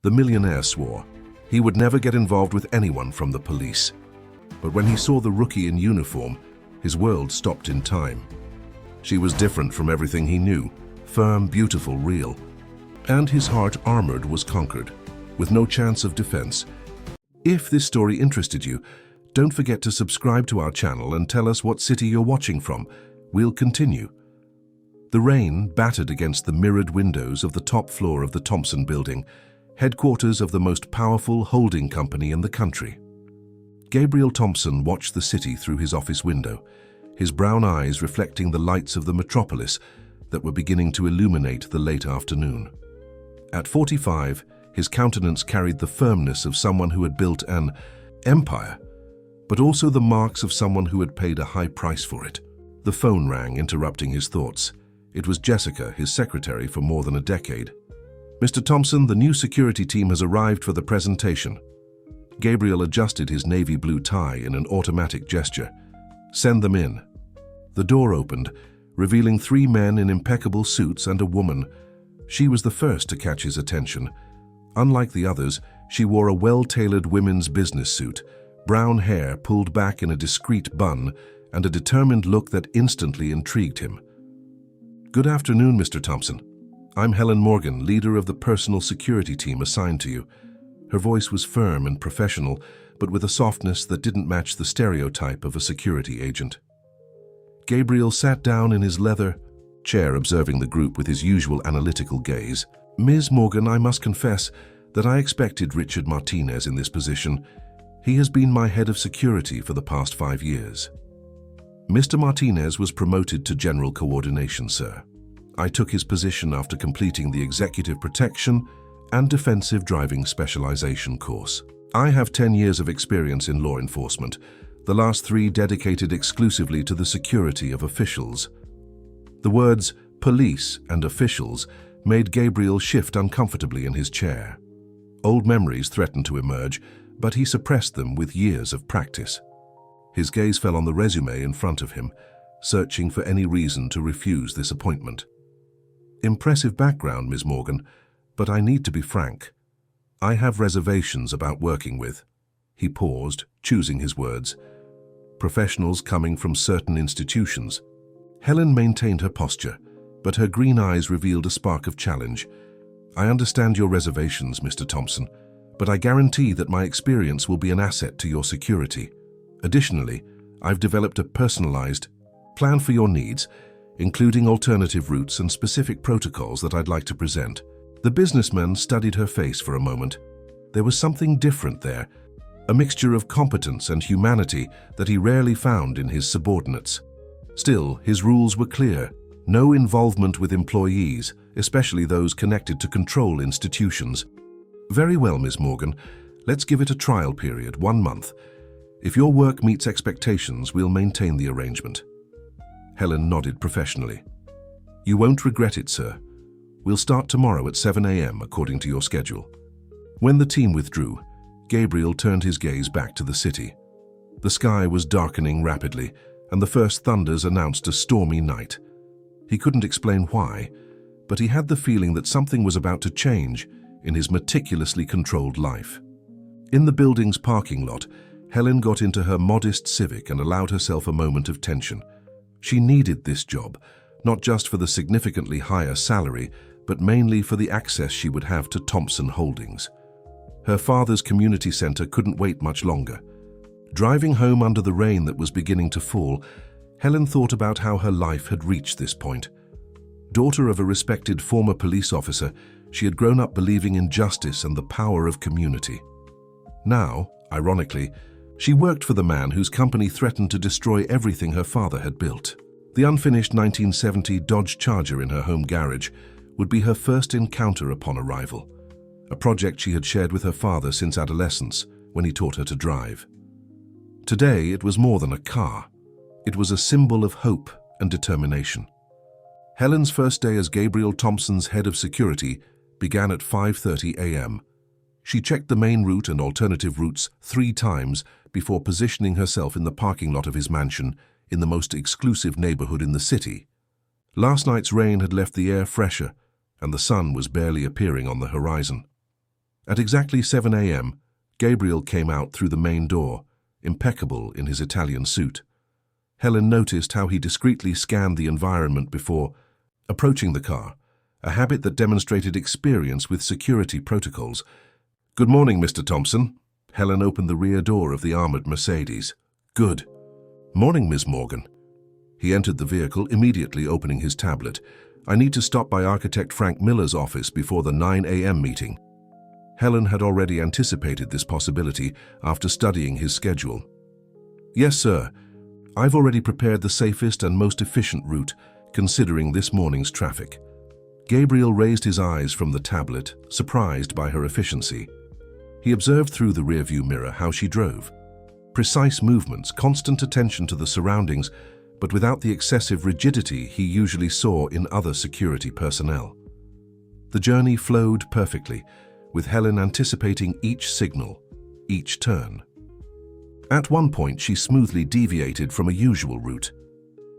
The millionaire swore he would never get involved with anyone from the police. But when he saw the rookie in uniform, his world stopped in time. She was different from everything he knew, firm, beautiful, real. And his heart, armored, was conquered, with no chance of defense. If this story interested you, don't forget to subscribe to our channel and tell us what city you're watching from. We'll continue. The rain battered against the mirrored windows of the top floor of the Thompson building, headquarters of the most powerful holding company in the country. Gabriel Thompson watched the city through his office window, his brown eyes reflecting the lights of the metropolis that were beginning to illuminate the late afternoon. At 45, his countenance carried the firmness of someone who had built an empire, but also the marks of someone who had paid a high price for it. The phone rang, interrupting his thoughts. It was Jessica, his secretary for more than a decade. "Mr. Thompson, the new security team has arrived for the presentation." Gabriel adjusted his navy blue tie in an automatic gesture. "Send them in." The door opened, revealing 3 men in impeccable suits and a woman. She was the first to catch his attention. Unlike the others, she wore a well-tailored women's business suit, brown hair pulled back in a discreet bun, and a determined look that instantly intrigued him. "Good afternoon, Mr. Thompson. I'm Helen Morgan, leader of the personal security team assigned to you." Her voice was firm and professional, but with a softness that didn't match the stereotype of a security agent. Gabriel sat down in his leather chair, observing the group with his usual analytical gaze. "Ms. Morgan, I must confess that I expected Richard Martinez in this position. He has been my head of security for the past 5 years." "Mr. Martinez was promoted to general coordination, sir. I took his position after completing the executive protection and defensive driving specialization course. I have 10 years of experience in law enforcement, the last 3 dedicated exclusively to the security of officials." The words police and officials made Gabriel shift uncomfortably in his chair. Old memories threatened to emerge, but he suppressed them with years of practice. His gaze fell on the resume in front of him, searching for any reason to refuse this appointment. "Impressive background, Ms. Morgan, but I need to be frank. I have reservations about working with." He paused, choosing his words. "Professionals coming from certain institutions." Helen maintained her posture, but her green eyes revealed a spark of challenge. "I understand your reservations, Mr. Thompson, but I guarantee that my experience will be an asset to your security. Additionally, I've developed a personalized plan for your needs, including alternative routes and specific protocols that I'd like to present." The businessman studied her face for a moment. There was something different there, a mixture of competence and humanity that he rarely found in his subordinates. Still, his rules were clear: no involvement with employees, especially those connected to control institutions. "Very well, Ms. Morgan. Let's give it a trial period, 1 month. If your work meets expectations, we'll maintain the arrangement." Helen nodded professionally. "You won't regret it, sir. We'll start tomorrow at 7 a.m. according to your schedule." When the team withdrew, Gabriel turned his gaze back to the city. The sky was darkening rapidly, and the first thunders announced a stormy night. He couldn't explain why, but he had the feeling that something was about to change in his meticulously controlled life. In the building's parking lot, Helen got into her modest Civic and allowed herself a moment of tension. She needed this job, not just for the significantly higher salary, but mainly for the access she would have to Thompson Holdings. Her father's community center couldn't wait much longer. Driving home under the rain that was beginning to fall, Helen thought about how her life had reached this point. Daughter of a respected former police officer, she had grown up believing in justice and the power of community. Now, ironically, she worked for the man whose company threatened to destroy everything her father had built. The unfinished 1970 Dodge Charger in her home garage would be her first encounter upon arrival, a project she had shared with her father since adolescence when he taught her to drive. Today, it was more than a car. It was a symbol of hope and determination. Helen's first day as Gabriel Thompson's head of security began at 5:30 a.m. She checked the main route and alternative routes 3 times before positioning herself in the parking lot of his mansion in the most exclusive neighborhood in the city. Last night's rain had left the air fresher, and the sun was barely appearing on the horizon. At exactly 7 a.m., Gabriel came out through the main door, impeccable in his Italian suit. Helen noticed how he discreetly scanned the environment before approaching the car, a habit that demonstrated experience with security protocols. "Good morning, Mr. Thompson." Helen opened the rear door of the armored Mercedes. "Good. Morning, Ms. Morgan." He entered the vehicle, immediately opening his tablet. "I need to stop by architect Frank Miller's office before the 9 a.m. meeting." Helen had already anticipated this possibility after studying his schedule. "Yes, sir. I've already prepared the safest and most efficient route, considering this morning's traffic." Gabriel raised his eyes from the tablet, surprised by her efficiency. He observed through the rearview mirror how she drove. Precise movements, constant attention to the surroundings, but without the excessive rigidity he usually saw in other security personnel. The journey flowed perfectly, with Helen anticipating each signal, each turn. At one point, she smoothly deviated from a usual route.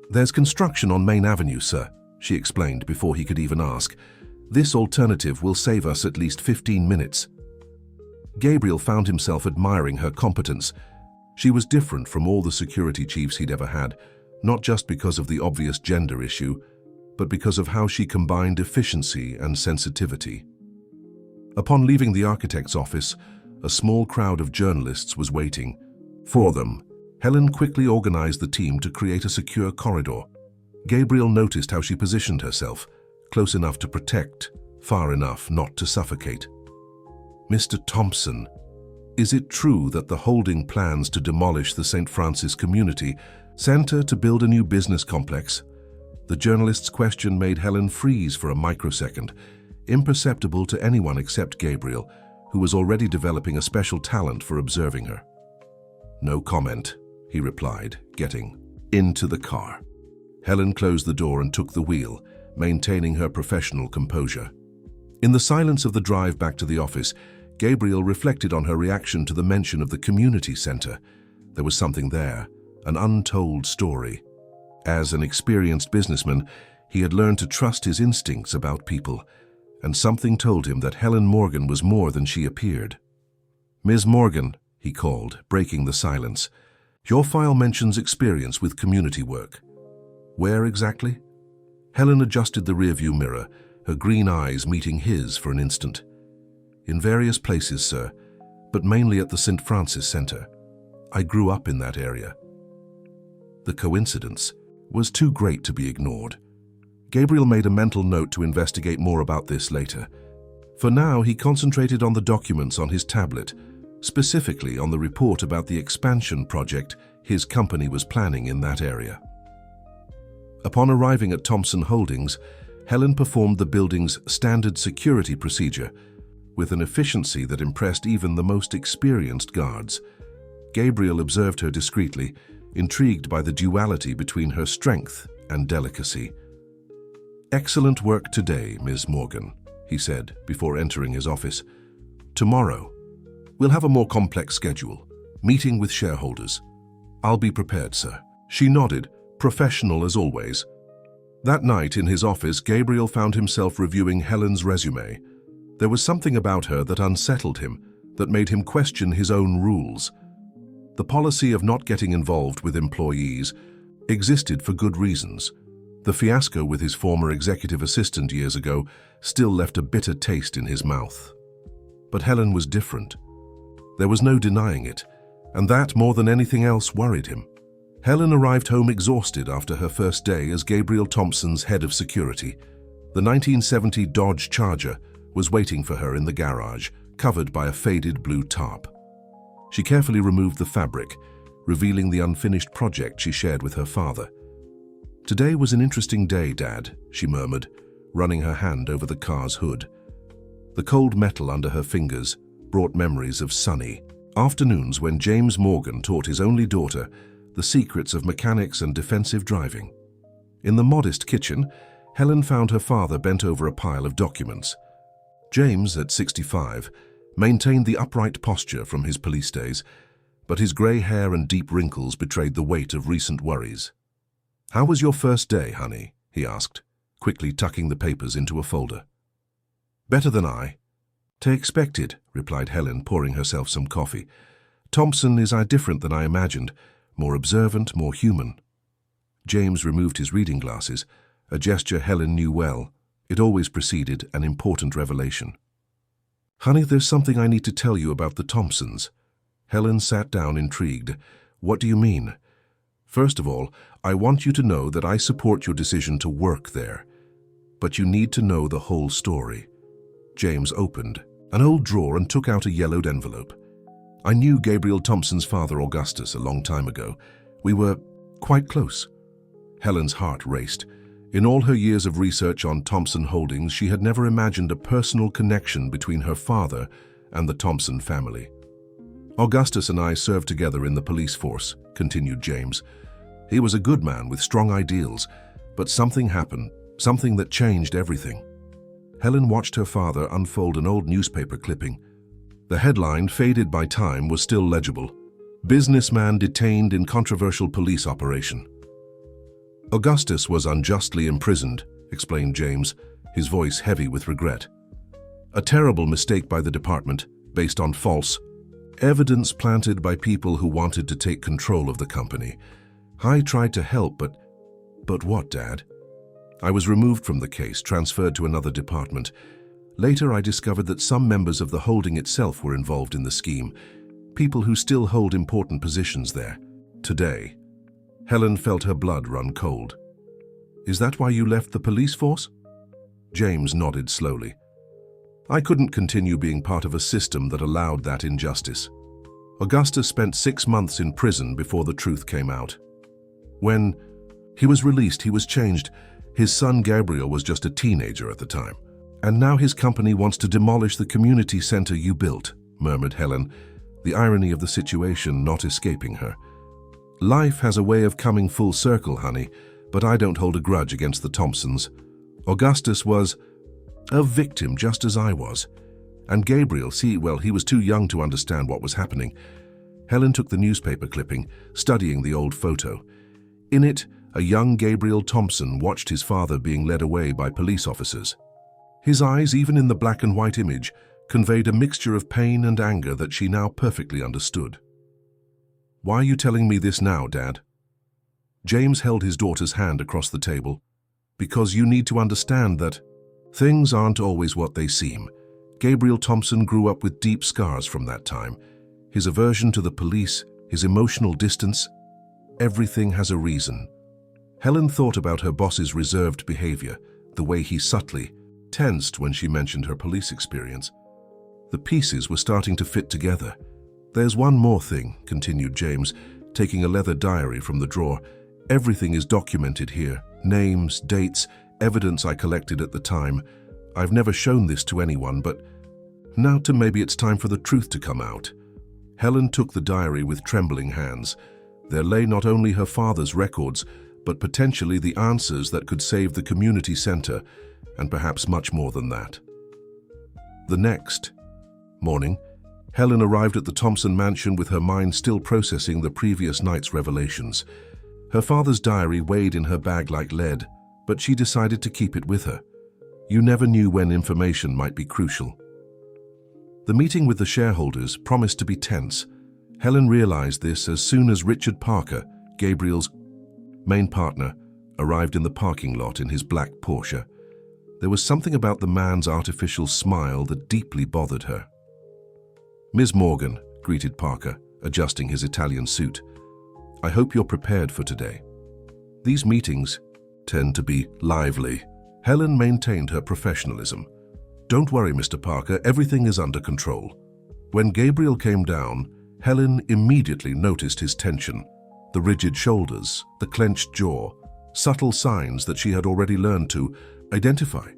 "There's construction on Main Avenue, sir," she explained before he could even ask. "This alternative will save us at least 15 minutes. Gabriel found himself admiring her competence. She was different from all the security chiefs he'd ever had, not just because of the obvious gender issue, but because of how she combined efficiency and sensitivity. Upon leaving the architect's office, a small crowd of journalists was waiting. For them, Helen quickly organized the team to create a secure corridor. Gabriel noticed how she positioned herself, close enough to protect, far enough not to suffocate. "Mr. Thompson, is it true that the holding plans to demolish the St. Francis Community Center to build a new business complex?" The journalist's question made Helen freeze for a microsecond, imperceptible to anyone except Gabriel, who was already developing a special talent for observing her. "No comment," he replied, getting into the car. Helen closed the door and took the wheel, maintaining her professional composure. In the silence of the drive back to the office, Gabriel reflected on her reaction to the mention of the community center. There was something there, an untold story. As an experienced businessman, he had learned to trust his instincts about people, and something told him that Helen Morgan was more than she appeared. "Ms. Morgan," he called, breaking the silence, "your file mentions experience with community work. Where exactly?" Helen adjusted the rearview mirror, her green eyes meeting his for an instant. "In various places, sir, but mainly at the St. Francis Center. I grew up in that area." The coincidence was too great to be ignored. Gabriel made a mental note to investigate more about this later. For now, he concentrated on the documents on his tablet, specifically on the report about the expansion project his company was planning in that area. Upon arriving at Thompson Holdings, Helen performed the building's standard security procedure with an efficiency that impressed even the most experienced guards. Gabriel observed her discreetly, intrigued by the duality between her strength and delicacy. "Excellent work today, Ms. Morgan," he said before entering his office. "Tomorrow, we'll have a more complex schedule, meeting with shareholders." "I'll be prepared, sir." She nodded, professional as always. That night in his office, Gabriel found himself reviewing Helen's resume. There was something about her that unsettled him, that made him question his own rules. The policy of not getting involved with employees existed for good reasons. The fiasco with his former executive assistant years ago still left a bitter taste in his mouth. But Helen was different. There was no denying it, and that, more than anything else, worried him. Helen arrived home exhausted after her first day as Gabriel Thompson's head of security. The 1970 Dodge Charger was waiting for her in the garage, covered by a faded blue tarp. She carefully removed the fabric, revealing the unfinished project she shared with her father. "Today was an interesting day, Dad," she murmured, running her hand over the car's hood. The cold metal under her fingers brought memories of sunny afternoons when James Morgan taught his only daughter the secrets of mechanics and defensive driving. In the modest kitchen, Helen found her father bent over a pile of documents. James, at 65, maintained the upright posture from his police days, but his grey hair and deep wrinkles betrayed the weight of recent worries. "How was your first day, honey?" he asked, quickly tucking the papers into a folder. "Better than I." "To expect it," replied Helen, pouring herself some coffee. "Thompson is different than I imagined, more observant, more human." James removed his reading glasses, a gesture Helen knew well. It always preceded an important revelation. "Honey, there's something I need to tell you about the Thompsons." Helen sat down, intrigued. "What do you mean?" "First of all, I want you to know that I support your decision to work there. But you need to know the whole story." James opened an old drawer and took out a yellowed envelope. "I knew Gabriel Thompson's father, Augustus, a long time ago. We were quite close." Helen's heart raced. In all her years of research on Thompson Holdings, she had never imagined a personal connection between her father and the Thompson family. "Augustus and I served together in the police force," continued James. "He was a good man with strong ideals, but something happened, something that changed everything." Helen watched her father unfold an old newspaper clipping. The headline, faded by time, was still legible. "Businessman detained in controversial police operation." "Augustus was unjustly imprisoned," explained James, his voice heavy with regret. "A terrible mistake by the department, based on false evidence planted by people who wanted to take control of the company. I tried to help, but what, Dad? I was removed from the case, transferred to another department. Later, I discovered that some members of the holding itself were involved in the scheme, people who still hold important positions there. Today." Helen felt her blood run cold. "Is that why you left the police force?" James nodded slowly. "I couldn't continue being part of a system that allowed that injustice. Augustus spent 6 months in prison before the truth came out. When he was released, he was changed. His son Gabriel was just a teenager at the time. And now his company wants to demolish the community center you built," murmured Helen, the irony of the situation not escaping her. "Life has a way of coming full circle, honey, but I don't hold a grudge against the Thompsons. Augustus was a victim just as I was. And Gabriel, he was too young to understand what was happening." Helen took the newspaper clipping, studying the old photo. In it, a young Gabriel Thompson watched his father being led away by police officers. His eyes, even in the black and white image, conveyed a mixture of pain and anger that she now perfectly understood. "Why are you telling me this now, Dad?" James held his daughter's hand across the table. "Because you need to understand that things aren't always what they seem. Gabriel Thompson grew up with deep scars from that time. His aversion to the police, his emotional distance, everything has a reason." Helen thought about her boss's reserved behavior, the way he subtly tensed when she mentioned her police experience. The pieces were starting to fit together. "There's one more thing," continued James, taking a leather diary from the drawer. "Everything is documented here. Names, dates, evidence I collected at the time. I've never shown this to anyone, but now maybe it's time for the truth to come out." Helen took the diary with trembling hands. There lay not only her father's records, but potentially the answers that could save the community center, and perhaps much more than that. The next morning, Helen arrived at the Thompson mansion with her mind still processing the previous night's revelations. Her father's diary weighed in her bag like lead, but she decided to keep it with her. You never knew when information might be crucial. The meeting with the shareholders promised to be tense. Helen realized this as soon as Richard Parker, Gabriel's main partner, arrived in the parking lot in his black Porsche. There was something about the man's artificial smile that deeply bothered her. "Ms. Morgan," greeted Parker, adjusting his Italian suit. "I hope you're prepared for today. These meetings tend to be lively." Helen maintained her professionalism. "Don't worry, Mr. Parker, everything is under control." When Gabriel came down, Helen immediately noticed his tension. The rigid shoulders, the clenched jaw, subtle signs that she had already learned to identify.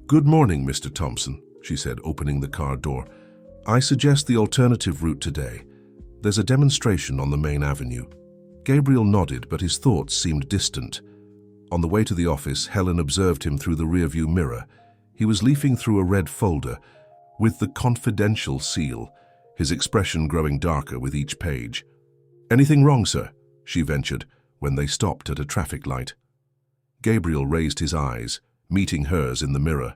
"Good morning, Mr. Thompson," she said, opening the car door. "I suggest the alternative route today. There's a demonstration on the main avenue." Gabriel nodded, but his thoughts seemed distant. On the way to the office, Helen observed him through the rearview mirror. He was leafing through a red folder with the confidential seal, his expression growing darker with each page. "Anything wrong, sir?" she ventured, when they stopped at a traffic light. Gabriel raised his eyes, meeting hers in the mirror.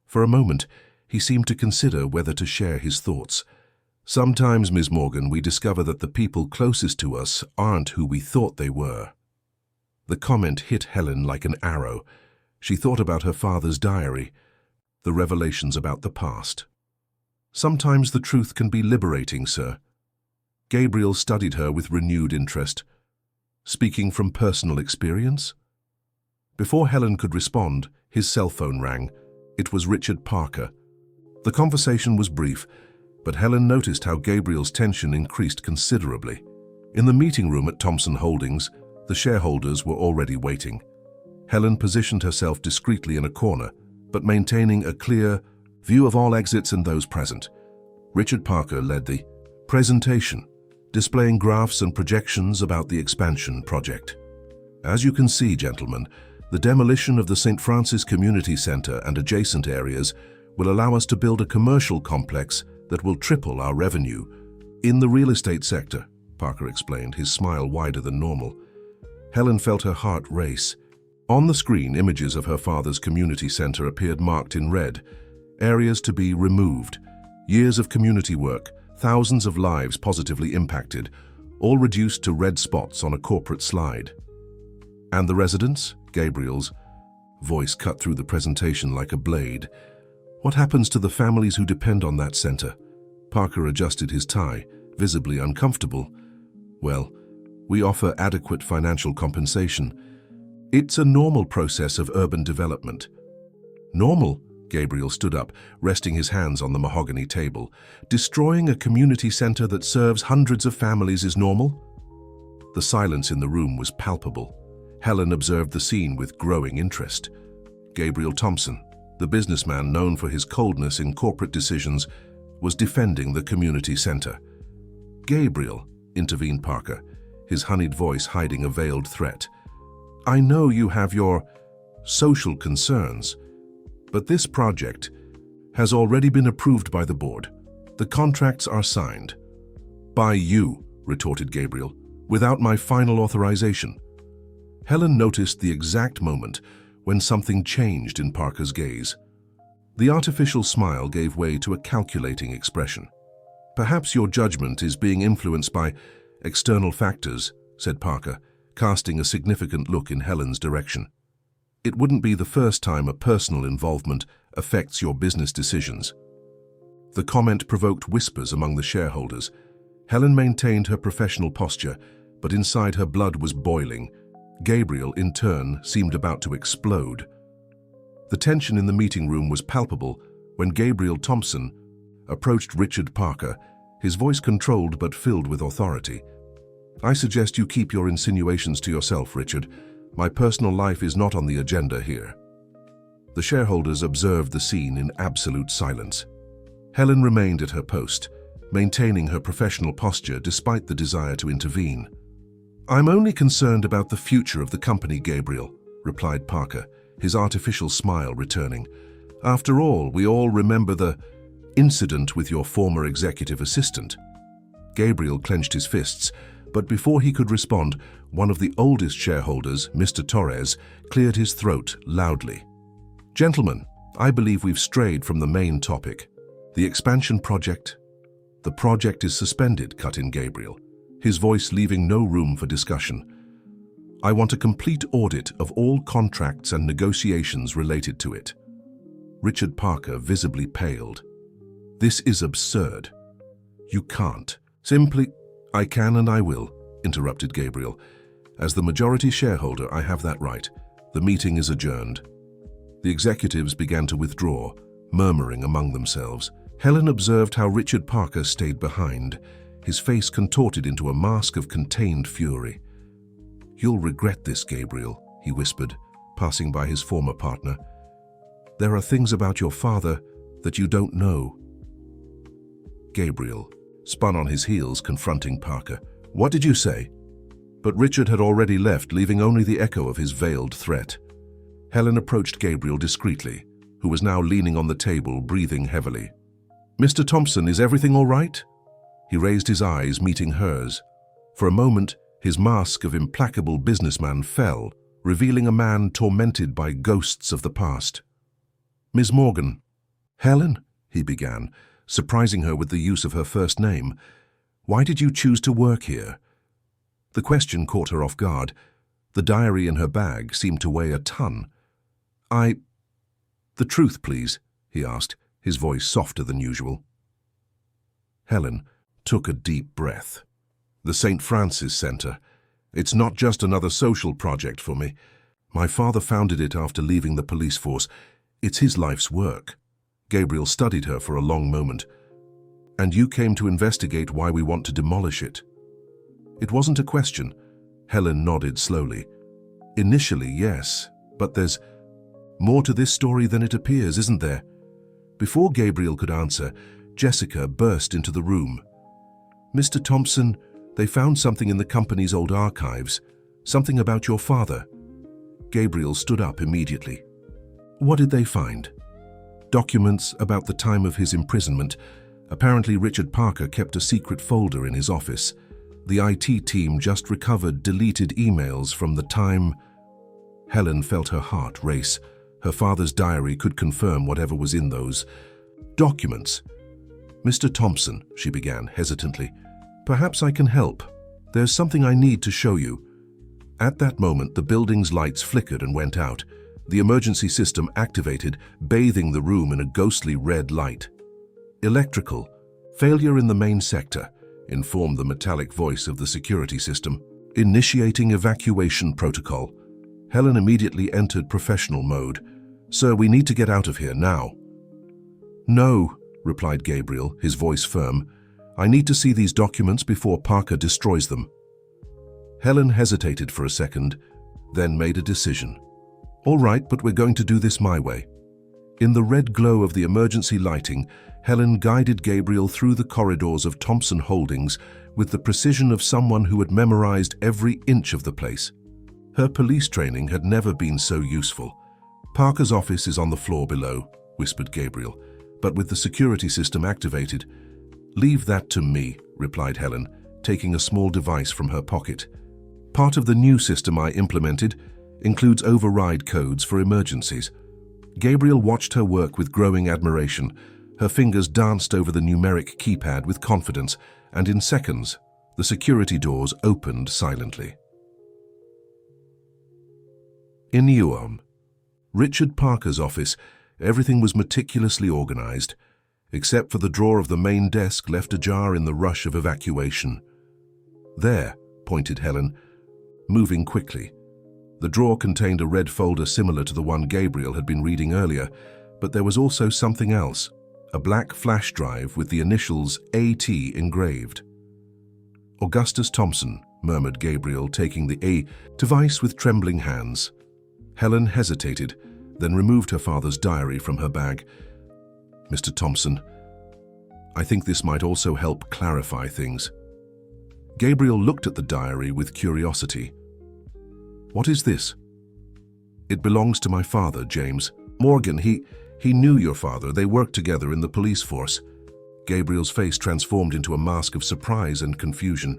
For a moment, he seemed to consider whether to share his thoughts. Sometimes, Ms. Morgan, we discover that the people closest to us aren't who we thought they were. The comment hit Helen like an arrow. She thought about her father's diary, the revelations about the past. Sometimes the truth can be liberating, sir. Gabriel studied her with renewed interest. Speaking from personal experience? Before Helen could respond, his cell phone rang. It was Richard Parker. The conversation was brief, but Helen noticed how Gabriel's tension increased considerably. In the meeting room at Thompson Holdings, the shareholders were already waiting. Helen positioned herself discreetly in a corner, but maintaining a clear view of all exits and those present. Richard Parker led the presentation, displaying graphs and projections about the expansion project. As you can see, gentlemen, the demolition of the St. Francis Community Center and adjacent areas will allow us to build a commercial complex that will triple our revenue. In the real estate sector, Parker explained, his smile wider than normal. Helen felt her heart race. On the screen, images of her father's community center appeared marked in red. Areas to be removed. Years of community work, thousands of lives positively impacted, all reduced to red spots on a corporate slide. And the residents? Gabriel's voice cut through the presentation like a blade. What happens to the families who depend on that center? Parker adjusted his tie, visibly uncomfortable. Well, we offer adequate financial compensation. It's a normal process of urban development. Normal? Gabriel stood up, resting his hands on the mahogany table. Destroying a community center that serves hundreds of families is normal? The silence in the room was palpable. Helen observed the scene with growing interest. Gabriel Thompson, the businessman known for his coldness in corporate decisions, was defending the community center. Gabriel, intervened Parker, his honeyed voice hiding a veiled threat. I know you have your social concerns, but this project has already been approved by the board. The contracts are signed. By you, retorted Gabriel, without my final authorization. Helen noticed the exact moment when something changed in Parker's gaze. The artificial smile gave way to a calculating expression. Perhaps your judgment is being influenced by external factors, said Parker, casting a significant look in Helen's direction. It wouldn't be the first time a personal involvement affects your business decisions. The comment provoked whispers among the shareholders. Helen maintained her professional posture, but inside her blood was boiling. Gabriel, in turn, seemed about to explode. The tension in the meeting room was palpable when Gabriel Thompson approached Richard Parker, his voice controlled but filled with authority. I suggest you keep your insinuations to yourself, Richard. My personal life is not on the agenda here. The shareholders observed the scene in absolute silence. Helen remained at her post, maintaining her professional posture despite the desire to intervene. I'm only concerned about the future of the company, Gabriel, replied Parker, his artificial smile returning. After all, we all remember the incident with your former executive assistant. Gabriel clenched his fists, but before he could respond, one of the oldest shareholders, Mr. Torres, cleared his throat loudly. Gentlemen, I believe we've strayed from the main topic. The expansion project. The project is suspended, cut in Gabriel, his voice leaving no room for discussion. I want a complete audit of all contracts and negotiations related to it. Richard Parker visibly paled. This is absurd. You can't. Simply, I can and I will, interrupted Gabriel. As the majority shareholder, I have that right. The meeting is adjourned. The executives began to withdraw, murmuring among themselves. Helen observed how Richard Parker stayed behind, his face contorted into a mask of contained fury. You'll regret this, Gabriel, he whispered, passing by his former partner. There are things about your father that you don't know. Gabriel spun on his heels, confronting Parker. What did you say? But Richard had already left, leaving only the echo of his veiled threat. Helen approached Gabriel discreetly, who was now leaning on the table, breathing heavily. Mr. Thompson, is everything all right? He raised his eyes, meeting hers. For a moment, his mask of implacable businessman fell, revealing a man tormented by ghosts of the past. Ms. Morgan. Helen, he began, surprising her with the use of her first name. "Why did you choose to work here?" The question caught her off guard. The diary in her bag seemed to weigh a ton. "The truth, please," he asked, his voice softer than usual. Helen took a deep breath. "The St. Francis Center. It's not just another social project for me. My father founded it after leaving the police force. It's his life's work." Gabriel studied her for a long moment. "And you came to investigate why we want to demolish it?" It wasn't a question. Helen nodded slowly. "Initially, yes, but there's more to this story than it appears, isn't there?" Before Gabriel could answer, Jessica burst into the room. "Mr. Thompson, they found something in the company's old archives, something about your father." Gabriel stood up immediately. "What did they find?" "Documents about the time of his imprisonment. Apparently Richard Parker kept a secret folder in his office. The IT team just recovered deleted emails from the time." Helen felt her heart race. Her father's diary could confirm whatever was in those documents. "Mr. Thompson," she began hesitantly, "perhaps I can help. There's something I need to show you." At that moment, the building's lights flickered and went out. The emergency system activated, bathing the room in a ghostly red light. "Electrical failure in the main sector," informed the metallic voice of the security system. "Initiating evacuation protocol." Helen immediately entered professional mode. "Sir, we need to get out of here now." "No," replied Gabriel, his voice firm. "I need to see these documents before Parker destroys them." Helen hesitated for a second, then made a decision. "All right, but we're going to do this my way." In the red glow of the emergency lighting, Helen guided Gabriel through the corridors of Thompson Holdings with the precision of someone who had memorized every inch of the place. Her police training had never been so useful. "Parker's office is on the floor below," whispered Gabriel, "but with the security system activated." "Leave that to me," replied Helen, taking a small device from her pocket. "Part of the new system I implemented includes override codes for emergencies." Gabriel watched her work with growing admiration. Her fingers danced over the numeric keypad with confidence, and in seconds, the security doors opened silently. In Newham, Richard Parker's office, everything was meticulously organized, except for the drawer of the main desk left ajar in the rush of evacuation. "There," pointed Helen, moving quickly. The drawer contained a red folder similar to the one Gabriel had been reading earlier, but there was also something else, a black flash drive with the initials AT engraved. "Augustus Thompson," murmured Gabriel, taking the A device with trembling hands. Helen hesitated, then removed her father's diary from her bag. "Mr. Thompson, I think this might also help clarify things." Gabriel looked at the diary with curiosity. "What is this?" "It belongs to my father, James Morgan. He knew your father. They worked together in the police force." Gabriel's face transformed into a mask of surprise and confusion.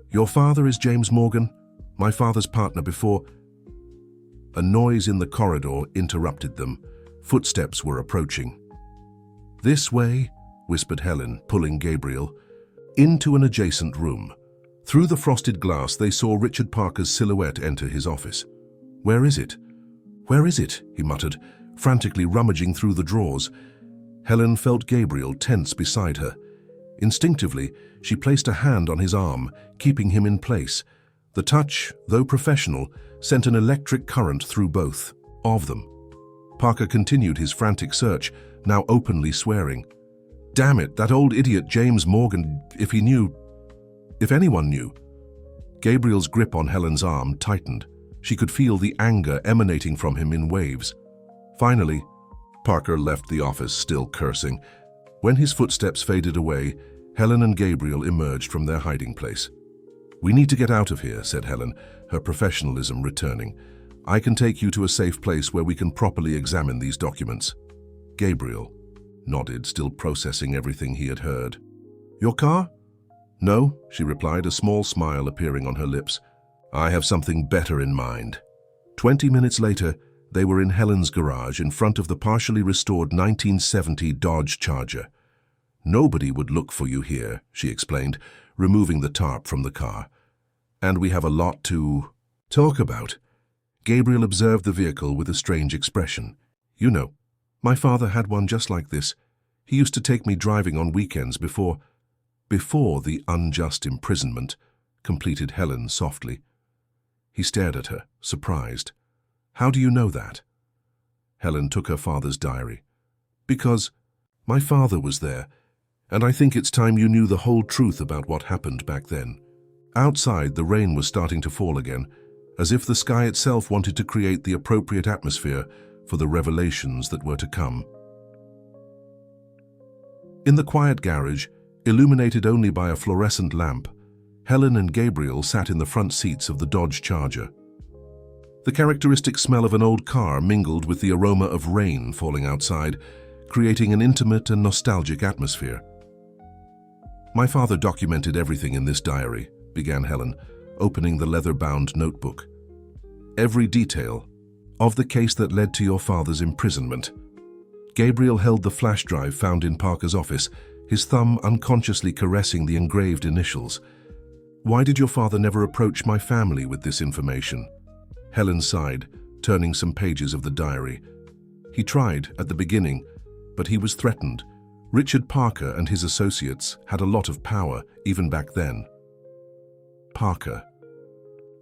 "Your father is James Morgan? My father's partner before—" A noise in the corridor interrupted them. Footsteps were approaching. "This way," whispered Helen, pulling Gabriel into an adjacent room. Through the frosted glass, they saw Richard Parker's silhouette enter his office. "Where is it? Where is it?" he muttered, frantically rummaging through the drawers. Helen felt Gabriel tense beside her. Instinctively, she placed a hand on his arm, keeping him in place. The touch, though professional, sent an electric current through both of them. Parker continued his frantic search, now openly swearing. "Damn it, that old idiot James Morgan, if anyone knew." Gabriel's grip on Helen's arm tightened. She could feel the anger emanating from him in waves. Finally, Parker left the office, still cursing. When his footsteps faded away, Helen and Gabriel emerged from their hiding place. "We need to get out of here," said Helen, her professionalism returning. "I can take you to a safe place where we can properly examine these documents." Gabriel nodded, still processing everything he had heard. "Your car?" "No," she replied, a small smile appearing on her lips. "I have something better in mind." 20 minutes later, They were in Helen's garage in front of the partially restored 1970 Dodge Charger. "Nobody would look for you here," she explained, removing the tarp from the car. "And we have a lot to talk about." Gabriel observed the vehicle with a strange expression. "You know, my father had one just like this. He used to take me driving on weekends before the unjust imprisonment," completed Helen softly. He stared at her, surprised. "How do you know that?" Helen took her father's diary. "Because my father was there, and I think it's time you knew the whole truth about what happened back then." Outside, the rain was starting to fall again, as if the sky itself wanted to create the appropriate atmosphere for the revelations that were to come. In the quiet garage, illuminated only by a fluorescent lamp, Helen and Gabriel sat in the front seats of the Dodge Charger. The characteristic smell of an old car mingled with the aroma of rain falling outside, creating an intimate and nostalgic atmosphere. "My father documented everything in this diary," began Helen, opening the leather-bound notebook. "Every detail of the case that led to your father's imprisonment." Gabriel held the flash drive found in Parker's office, his thumb unconsciously caressing the engraved initials. "Why did your father never approach my family with this information?" Helen sighed, turning some pages of the diary. "He tried at the beginning, but he was threatened. Richard Parker and his associates had a lot of power even back then." "Parker,"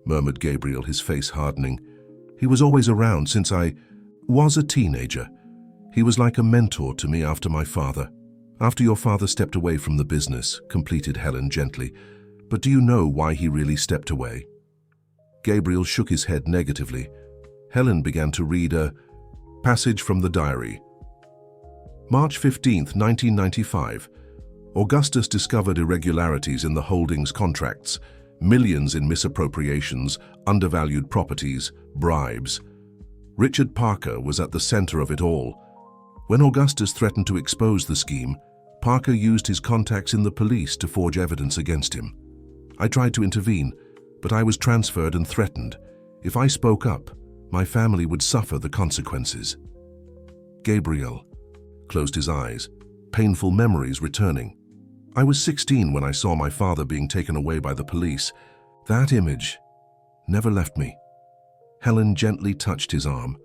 murmured Gabriel, his face hardening. "He was always around since I was a teenager. He was like a mentor to me after my father." "After your father stepped away from the business," completed Helen gently. "But do you know why he really stepped away?" Gabriel shook his head negatively. Helen began to read a passage from the diary. March 15, 1995. Augustus discovered irregularities in the holdings contracts, millions in misappropriations, undervalued properties, bribes. Richard Parker was at the center of it all. When Augustus threatened to expose the scheme, Parker used his contacts in the police to forge evidence against him. I tried to intervene, but I was transferred and threatened. If I spoke up, my family would suffer the consequences. Gabriel closed his eyes, painful memories returning. I was 16 when I saw my father being taken away by the police. That image never left me. Helen gently touched his arm.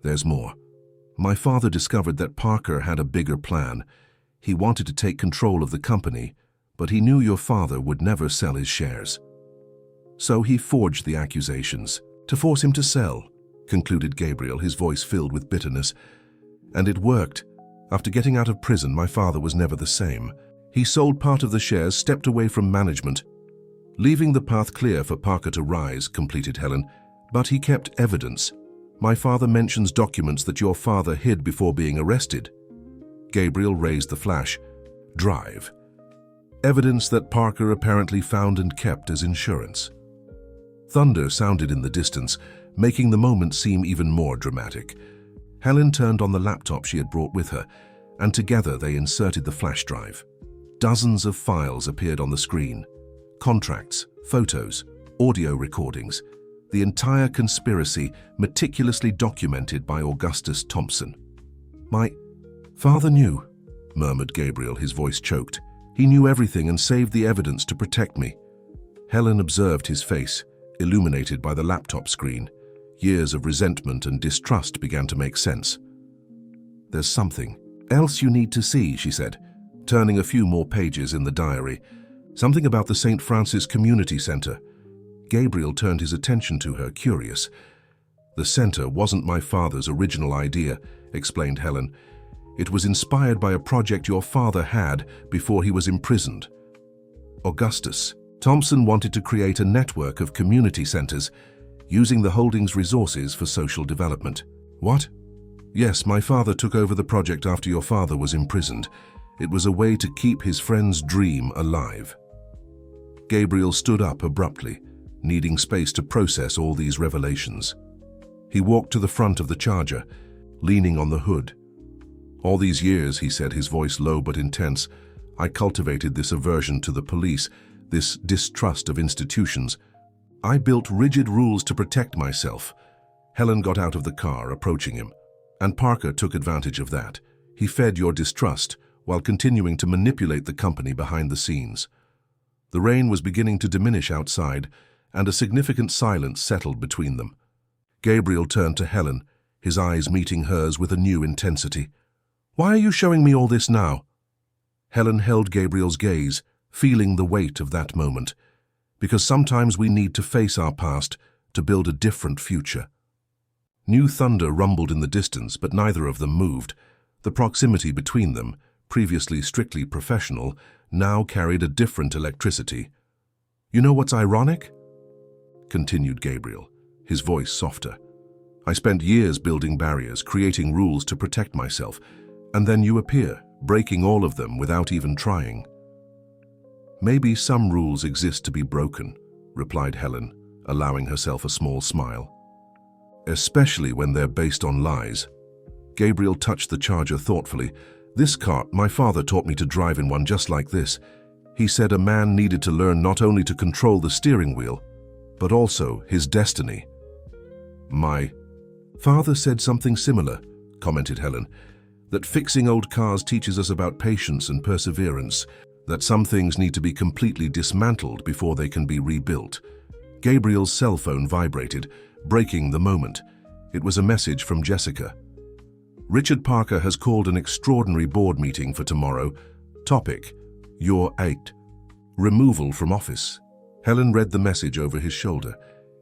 "There's more. My father discovered that Parker had a bigger plan. He wanted to take control of the company, but he knew your father would never sell his shares. So he forged the accusations to force him to sell," concluded Gabriel, his voice filled with bitterness. "And it worked. After getting out of prison, my father was never the same. He sold part of the shares, stepped away from management, leaving the path clear for Parker to rise," completed Helen. "But he kept evidence. My father mentions documents that your father hid before being arrested." Gabriel raised the flash drive. Evidence that Parker apparently found and kept as insurance. Thunder sounded in the distance, making the moment seem even more dramatic. Helen turned on the laptop she had brought with her, and together they inserted the flash drive. Dozens of files appeared on the screen. Contracts, photos, audio recordings. The entire conspiracy meticulously documented by Augustus Thompson. "My father knew," murmured Gabriel, his voice choked. "He knew everything and saved the evidence to protect me." Helen observed his face, illuminated by the laptop screen. Years of resentment and distrust began to make sense. "There's something else you need to see," she said, turning a few more pages in the diary. "Something about the St. Francis Community Center." Gabriel turned his attention to her, curious. "The center wasn't my father's original idea," explained Helen. "It was inspired by a project your father had before he was imprisoned. Augustus Thompson wanted to create a network of community centers, using the holding's resources for social development." "What?" "Yes, my father took over the project after your father was imprisoned. It was a way to keep his friend's dream alive." Gabriel stood up abruptly, needing space to process all these revelations. He walked to the front of the Charger, leaning on the hood. "All these years," he said, his voice low but intense, "I cultivated this aversion to the police, this distrust of institutions. I built rigid rules to protect myself." Helen got out of the car, approaching him, and Parker took advantage of that. He fed your distrust while continuing to manipulate the company behind the scenes. The rain was beginning to diminish outside, and a significant silence settled between them. Gabriel turned to Helen, his eyes meeting hers with a new intensity. "Why are you showing me all this now?" Helen held Gabriel's gaze, feeling the weight of that moment. Because sometimes we need to face our past to build a different future. New thunder rumbled in the distance, but neither of them moved. The proximity between them, previously strictly professional, now carried a different electricity. "You know what's ironic?" continued Gabriel, his voice softer. "I spent years building barriers, creating rules to protect myself, and then you appear, breaking all of them without even trying." "Maybe some rules exist to be broken," replied Helen, allowing herself a small smile. "Especially when they're based on lies." Gabriel touched the charger thoughtfully. "This cart, my father taught me to drive in one just like this. He said a man needed to learn not only to control the steering wheel, but also his destiny." "My father said something similar," commented Helen, "that fixing old cars teaches us about patience and perseverance, that some things need to be completely dismantled before they can be rebuilt." Gabriel's cell phone vibrated, breaking the moment. It was a message from Jessica. "Richard Parker has called an extraordinary board meeting for tomorrow. Topic: You're out. Removal from office." Helen read the message over his shoulder.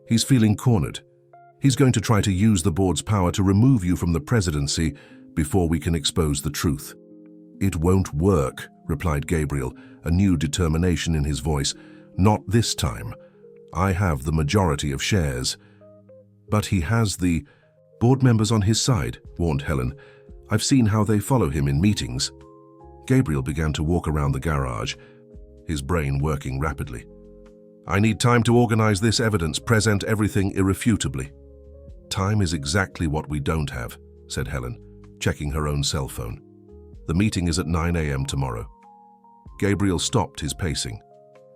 "He's feeling cornered. He's going to try to use the board's power to remove you from the presidency before we can expose the truth." "It won't work," replied Gabriel, a new determination in his voice. "Not this time. I have the majority of shares." "But he has the board members on his side," warned Helen. "I've seen how they follow him in meetings." Gabriel began to walk around the garage, his brain working rapidly. "I need time to organize this evidence, present everything irrefutably." "Time is exactly what we don't have," said Helen, checking her own cell phone. "The meeting is at 9 a.m. tomorrow." Gabriel stopped his pacing,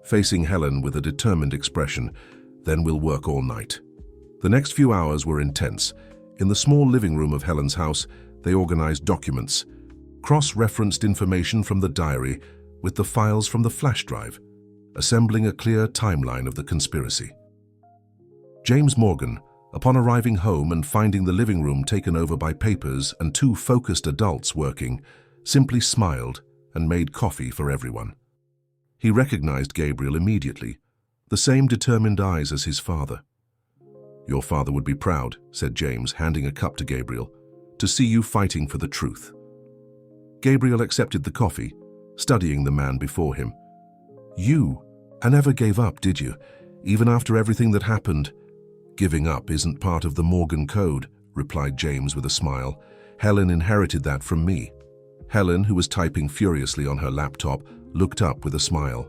facing Helen with a determined expression. "Then we'll work all night." The next few hours were intense. In the small living room of Helen's house, they organized documents, cross-referenced information from the diary with the files from the flash drive, assembling a clear timeline of the conspiracy. James Morgan, upon arriving home and finding the living room taken over by papers and two focused adults working, simply smiled and made coffee for everyone. He recognized Gabriel immediately, the same determined eyes as his father. "Your father would be proud," said James, handing a cup to Gabriel, "to see you fighting for the truth." Gabriel accepted the coffee, studying the man before him. "You never gave up, did you? Even after everything that happened?" "Giving up isn't part of the Morgan Code," replied James with a smile. "Helen inherited that from me." Helen, who was typing furiously on her laptop, looked up with a smile.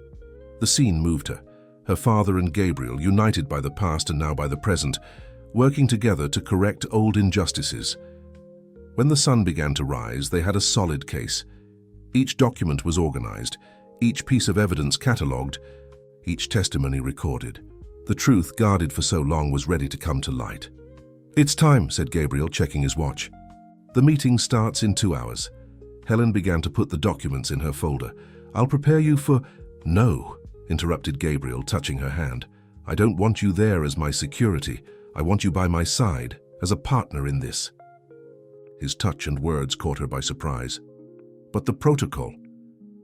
The scene moved her. Her father and Gabriel, united by the past and now by the present, working together to correct old injustices. When the sun began to rise, they had a solid case. Each document was organized, each piece of evidence catalogued, each testimony recorded. The truth, guarded for so long, was ready to come to light. "It's time," said Gabriel, checking his watch. "The meeting starts in 2 hours." Helen began to put the documents in her folder. "I'll prepare you for—" "No," interrupted Gabriel, touching her hand. "I don't want you there as my security. I want you by my side, as a partner in this." His touch and words caught her by surprise. "But the protocol."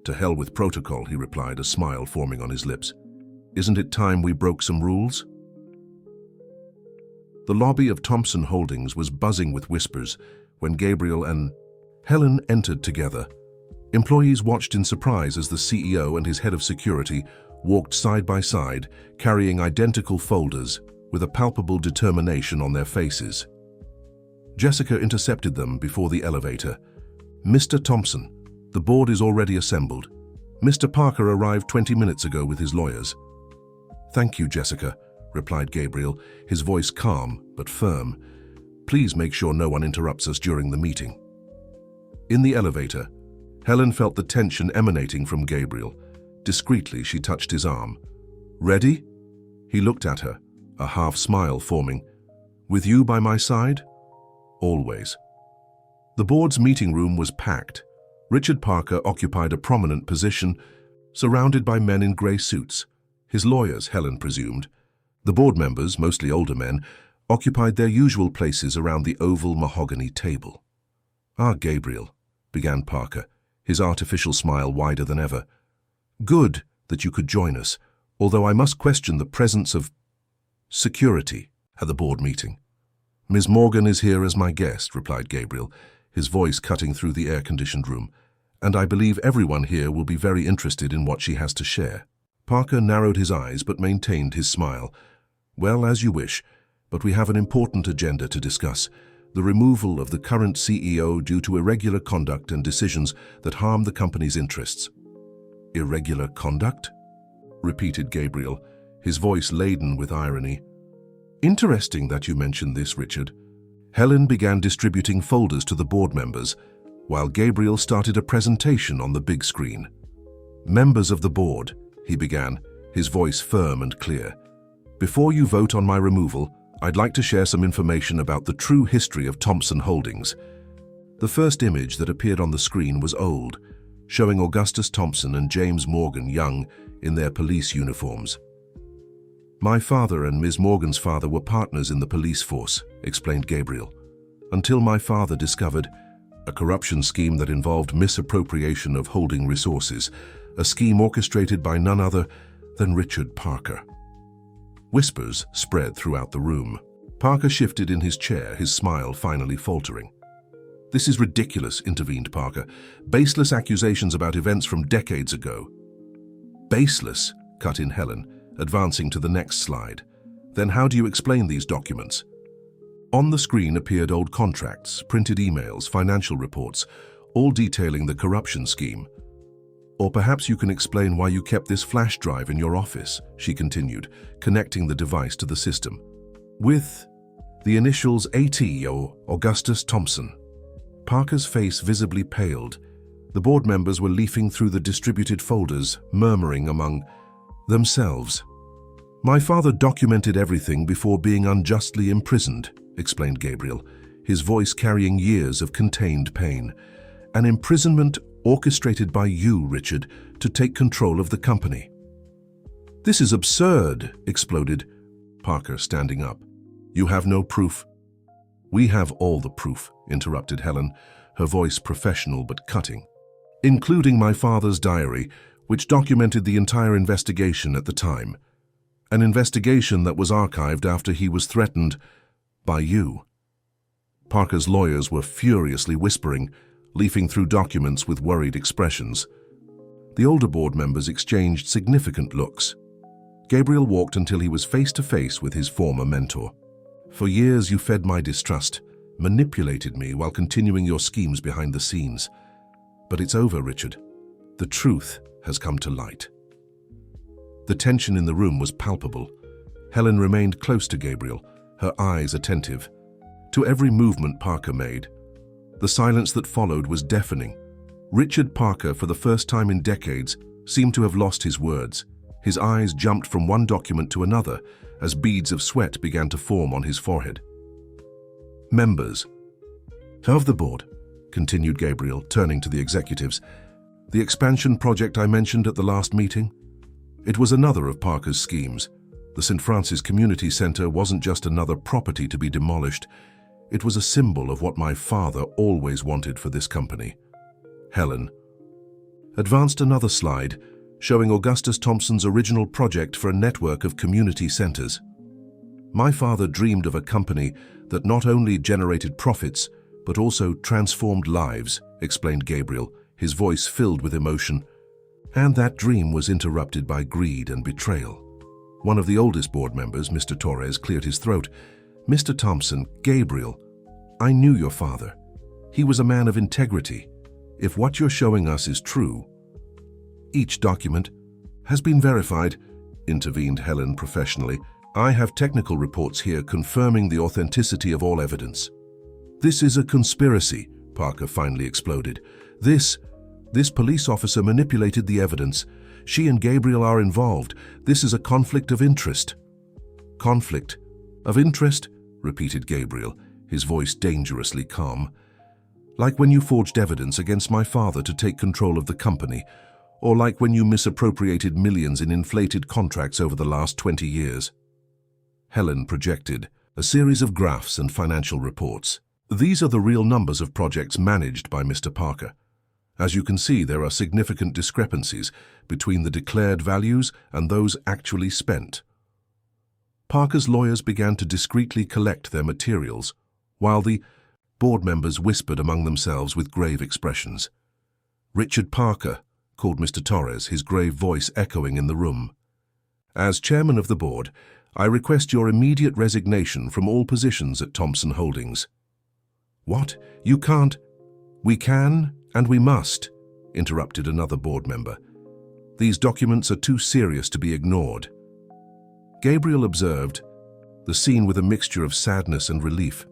"To hell with protocol," he replied, a smile forming on his lips. "Isn't it time we broke some rules?" The lobby of Thompson Holdings was buzzing with whispers when Gabriel and Helen entered together. Employees watched in surprise as the CEO and his head of security walked side by side, carrying identical folders with a palpable determination on their faces. Jessica intercepted them before the elevator. "Mr. Thompson, the board is already assembled. Mr. Parker arrived 20 minutes ago with his lawyers." "Thank you, Jessica," replied Gabriel, his voice calm but firm. "Please make sure no one interrupts us during the meeting." In the elevator, Helen felt the tension emanating from Gabriel. Discreetly, she touched his arm. "Ready?" He looked at her, a half smile forming. With you by my side? Always. The board's meeting room was packed. Richard Parker occupied a prominent position, surrounded by men in grey suits. His lawyers, Helen presumed. The board members, mostly older men, occupied their usual places around the oval mahogany table. "Ah, Gabriel," began Parker, his artificial smile wider than ever. "Good that you could join us, although I must question the presence of security at the board meeting." "Ms. Morgan is here as my guest," replied Gabriel, his voice cutting through the air-conditioned room, "and I believe everyone here will be very interested in what she has to share." Parker narrowed his eyes but maintained his smile. "Well, as you wish, but we have an important agenda to discuss. The removal of the current CEO due to irregular conduct and decisions that harm the company's interests." "Irregular conduct?" repeated Gabriel, his voice laden with irony. "Interesting that you mentioned this, Richard." Helen began distributing folders to the board members, while Gabriel started a presentation on the big screen. "Members of the board," he began, his voice firm and clear. "Before you vote on my removal, I'd like to share some information about the true history of Thompson Holdings." The first image that appeared on the screen was old, showing Augustus Thompson and James Morgan young in their police uniforms. "My father and Ms. Morgan's father were partners in the police force," explained Gabriel, "until my father discovered a corruption scheme that involved misappropriation of holding resources, a scheme orchestrated by none other than Richard Parker." Whispers spread throughout the room. Parker shifted in his chair, his smile finally faltering. "This is ridiculous," intervened Parker. "Baseless accusations about events from decades ago." "Baseless," cut in Helen, advancing to the next slide. "Then how do you explain these documents?" On the screen appeared old contracts, printed emails, financial reports, all detailing the corruption scheme. "Or perhaps you can explain why you kept this flash drive in your office," she continued, connecting the device to the system. "With the initials AT or Augustus Thompson." Parker's face visibly paled. The board members were leafing through the distributed folders, murmuring among themselves. "My father documented everything before being unjustly imprisoned," explained Gabriel, his voice carrying years of contained pain. "An imprisonment orchestrated by you, Richard, to take control of the company." "This is absurd," exploded Parker, standing up. "You have no proof?" "We have all the proof," interrupted Helen, her voice professional but cutting. "Including my father's diary, which documented the entire investigation at the time. An investigation that was archived after he was threatened by you." Parker's lawyers were furiously whispering, leafing through documents with worried expressions. The older board members exchanged significant looks. Gabriel walked until he was face to face with his former mentor. "For years you fed my distrust, manipulated me while continuing your schemes behind the scenes. But it's over, Richard. The truth has come to light." The tension in the room was palpable. Helen remained close to Gabriel, her eyes attentive to every movement Parker made. The silence that followed was deafening. Richard Parker, for the first time in decades, seemed to have lost his words. His eyes jumped from one document to another as beads of sweat began to form on his forehead. "Members of the board," continued Gabriel, turning to the executives, "the expansion project I mentioned at the last meeting? It was another of Parker's schemes. The St. Francis Community Center wasn't just another property to be demolished. It was a symbol of what my father always wanted for this company." Helen advanced another slide, showing Augustus Thompson's original project for a network of community centers. "My father dreamed of a company that not only generated profits, but also transformed lives," explained Gabriel, his voice filled with emotion. "And that dream was interrupted by greed and betrayal." One of the oldest board members, Mr. Torres, cleared his throat. "Mr. Thompson, Gabriel, I knew your father. He was a man of integrity. If what you're showing us is true..." "Each document has been verified," intervened Helen professionally. "I have technical reports here confirming the authenticity of all evidence." "This is a conspiracy," Parker finally exploded. This police officer manipulated the evidence. She and Gabriel are involved. This is a conflict of interest." "Conflict of interest?" repeated Gabriel, his voice dangerously calm. "Like when you forged evidence against my father to take control of the company, or like when you misappropriated millions in inflated contracts over the last 20 years. Helen projected a series of graphs and financial reports. "These are the real numbers of projects managed by Mr. Parker. As you can see, there are significant discrepancies between the declared values and those actually spent." Parker's lawyers began to discreetly collect their materials, while the board members whispered among themselves with grave expressions. "Richard Parker," called Mr. Torres, his grave voice echoing in the room. "As chairman of the board, I request your immediate resignation from all positions at Thompson Holdings." "What? You can't—" "We can and we must," interrupted another board member. "These documents are too serious to be ignored." Gabriel observed the scene with a mixture of sadness and relief.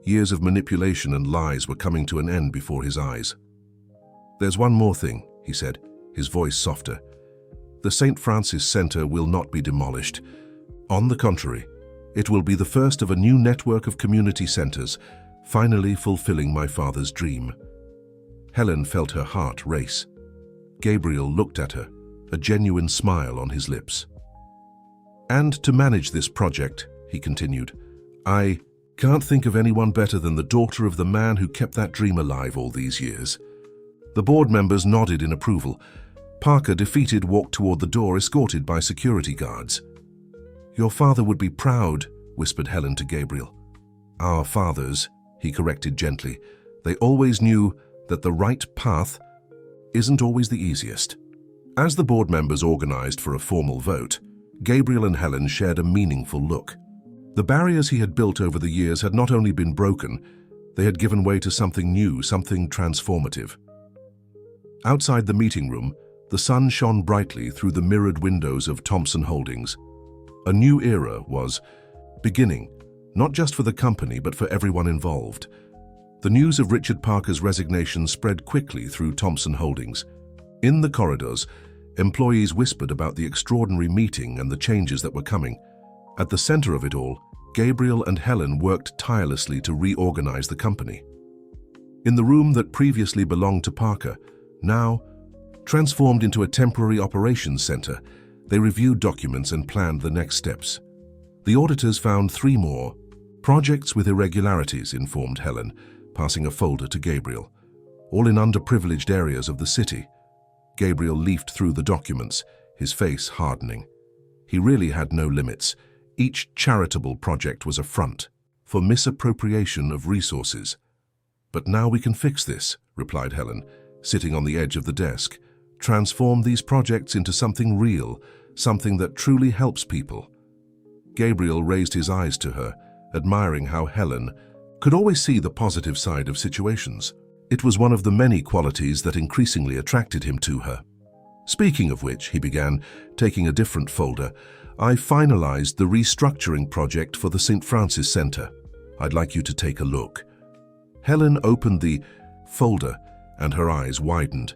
Years of manipulation and lies were coming to an end before his eyes. "There's one more thing," he said, his voice softer. "The St. Francis Center will not be demolished. On the contrary, it will be the first of a new network of community centers, finally fulfilling my father's dream." Helen felt her heart race. Gabriel looked at her, a genuine smile on his lips. "And to manage this project," he continued, "I can't think of anyone better than the daughter of the man who kept that dream alive all these years." The board members nodded in approval. Parker, defeated, walked toward the door, escorted by security guards. "Your father would be proud," whispered Helen to Gabriel. "Our fathers," he corrected gently. "They always knew that the right path isn't always the easiest." As the board members organized for a formal vote, Gabriel and Helen shared a meaningful look. The barriers he had built over the years had not only been broken, they had given way to something new, something transformative. Outside the meeting room, the sun shone brightly through the mirrored windows of Thompson Holdings. A new era was beginning, not just for the company but for everyone involved. The news of Richard Parker's resignation spread quickly through Thompson Holdings. In the corridors, employees whispered about the extraordinary meeting and the changes that were coming. At the center of it all, Gabriel and Helen worked tirelessly to reorganize the company. In the room that previously belonged to Parker, now transformed into a temporary operations center, they reviewed documents and planned the next steps. The auditors found 3 more projects with irregularities, informed Helen, passing a folder to Gabriel, all in underprivileged areas of the city. Gabriel leafed through the documents, his face hardening. He really had no limits. Each charitable project was a front for misappropriation of resources. "But now we can fix this," replied Helen, sitting on the edge of the desk. "Transform these projects into something real, something that truly helps people." Gabriel raised his eyes to her, admiring how Helen could always see the positive side of situations. It was one of the many qualities that increasingly attracted him to her. "Speaking of which," he began, taking a different folder, "I finalized the restructuring project for the St. Francis Center. I'd like you to take a look." Helen opened the folder and her eyes widened.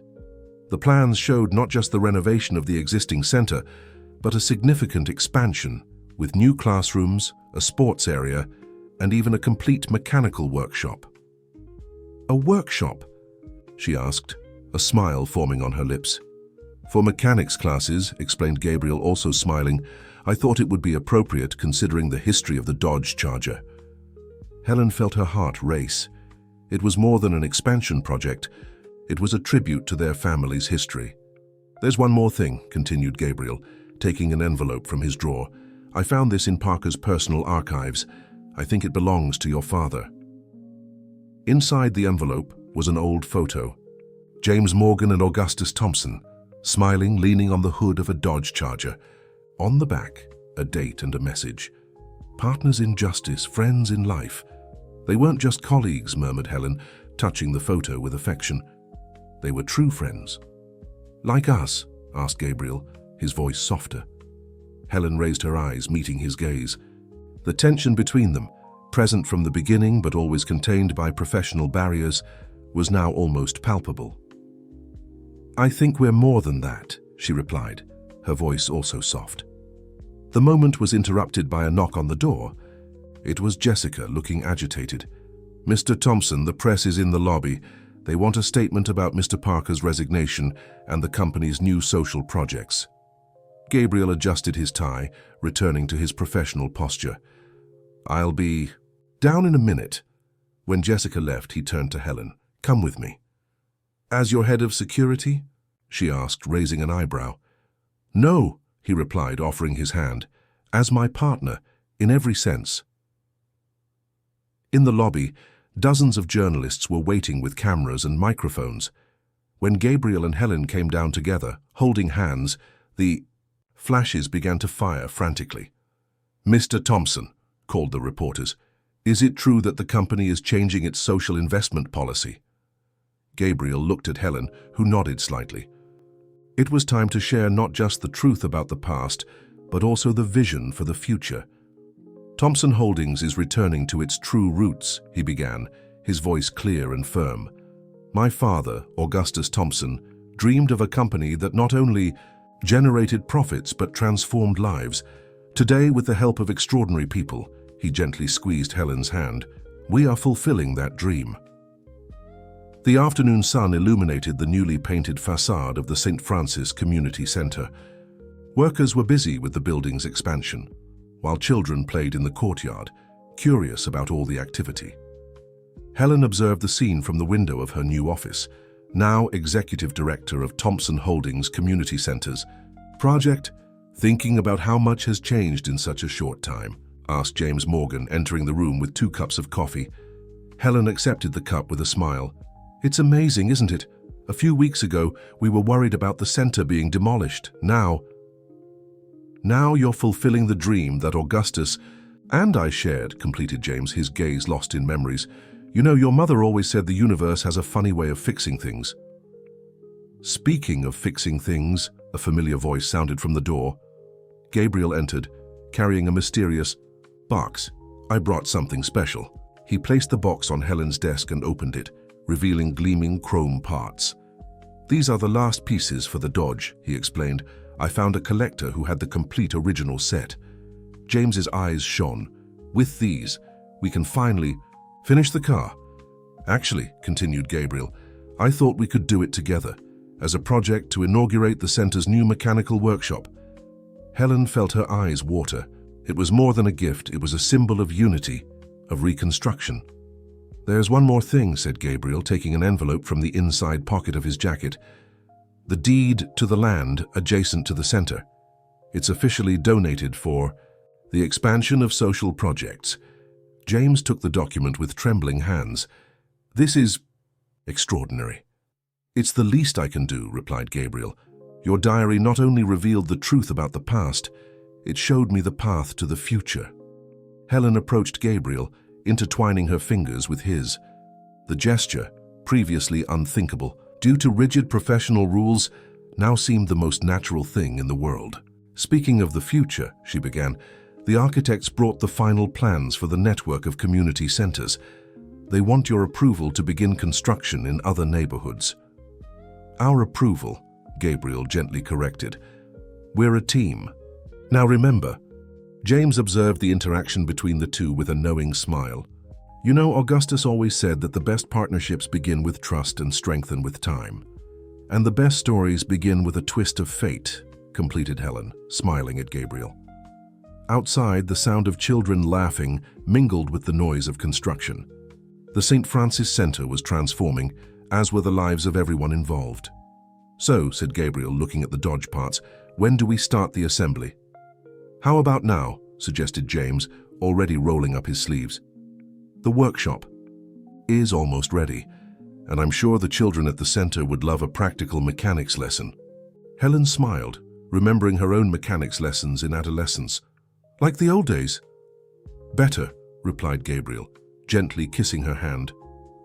The plans showed not just the renovation of the existing center, but a significant expansion with new classrooms, a sports area, and even a complete mechanical workshop. "A workshop?" she asked, a smile forming on her lips. "For mechanics classes," explained Gabriel, also smiling. "I thought it would be appropriate considering the history of the Dodge Charger." Helen felt her heart race. It was more than an expansion project. It was a tribute to their family's history. "There's one more thing," continued Gabriel, taking an envelope from his drawer. "I found this in Parker's personal archives. I think it belongs to your father." Inside the envelope was an old photo. James Morgan and Augustus Thompson, smiling, leaning on the hood of a Dodge Charger. On the back, a date and a message. "Partners in justice, friends in life." "They weren't just colleagues," murmured Helen, touching the photo with affection. "They were true friends." "Like us?" asked Gabriel, his voice softer. Helen raised her eyes, meeting his gaze. The tension between them, present from the beginning but always contained by professional barriers, was now almost palpable. "I think we're more than that," she replied, her voice also soft. The moment was interrupted by a knock on the door. It was Jessica, looking agitated. "Mr. Thompson, the press is in the lobby. They want a statement about Mr. Parker's resignation and the company's new social projects." Gabriel adjusted his tie, returning to his professional posture. "I'll be down in a minute." When Jessica left, he turned to Helen. "Come with me." "As your head of security?" she asked, raising an eyebrow. "No," he replied, offering his hand. "As my partner, in every sense." In the lobby, dozens of journalists were waiting with cameras and microphones. When Gabriel and Helen came down together, holding hands, the flashes began to fire frantically. "Mr. Thompson," called the reporters, "is it true that the company is changing its social investment policy?" Gabriel looked at Helen, who nodded slightly. It was time to share not just the truth about the past, but also the vision for the future. "Thompson Holdings is returning to its true roots," he began, his voice clear and firm. "My father, Augustus Thompson, dreamed of a company that not only generated profits but transformed lives. Today, with the help of extraordinary people," he gently squeezed Helen's hand, "we are fulfilling that dream." The afternoon sun illuminated the newly painted facade of the St. Francis Community Center. Workers were busy with the building's expansion, while children played in the courtyard, curious about all the activity. Helen observed the scene from the window of her new office, now executive director of Thompson Holdings Community Centers. "Project, thinking about how much has changed in such a short time?" asked James Morgan, entering the room with 2 cups of coffee. Helen accepted the cup with a smile. "It's amazing, isn't it? A few weeks ago, we were worried about the center being demolished. Now you're fulfilling the dream that Augustus and I shared," completed James, his gaze lost in memories. "You know, your mother always said the universe has a funny way of fixing things." "Speaking of fixing things," a familiar voice sounded from the door. Gabriel entered, carrying a mysterious box. "I brought something special." He placed the box on Helen's desk and opened it, revealing gleaming chrome parts. "These are the last pieces for the Dodge," he explained. "I found a collector who had the complete original set." James's eyes shone. "With these, we can finally finish the car." "Actually," continued Gabriel, "I thought we could do it together, as a project to inaugurate the center's new mechanical workshop." Helen felt her eyes water. It was more than a gift, it was a symbol of unity, of reconstruction. "There's one more thing," said Gabriel, taking an envelope from the inside pocket of his jacket. "The deed to the land adjacent to the center. It's officially donated for the expansion of social projects." James took the document with trembling hands. "This is extraordinary." "It's the least I can do," replied Gabriel. "Your diary not only revealed the truth about the past, it showed me the path to the future." Helen approached Gabriel, intertwining her fingers with his. The gesture, previously unthinkable, due to rigid professional rules, now seemed the most natural thing in the world. "Speaking of the future," she began, "the architects brought the final plans for the network of community centers. They want your approval to begin construction in other neighborhoods." "Our approval," Gabriel gently corrected. "We're a team." "Now remember," James observed the interaction between the two with a knowing smile. "You know, Augustus always said that the best partnerships begin with trust and strengthen with time. And the best stories begin with a twist of fate," completed Helen, smiling at Gabriel. Outside, the sound of children laughing mingled with the noise of construction. The St. Francis Center was transforming, as were the lives of everyone involved. "So," said Gabriel, looking at the Dodge parts, "when do we start the assembly?" "How about now?" suggested James, already rolling up his sleeves. "The workshop is almost ready, and I'm sure the children at the center would love a practical mechanics lesson." Helen smiled, remembering her own mechanics lessons in adolescence. "Like the old days?" "Better," replied Gabriel, gently kissing her hand.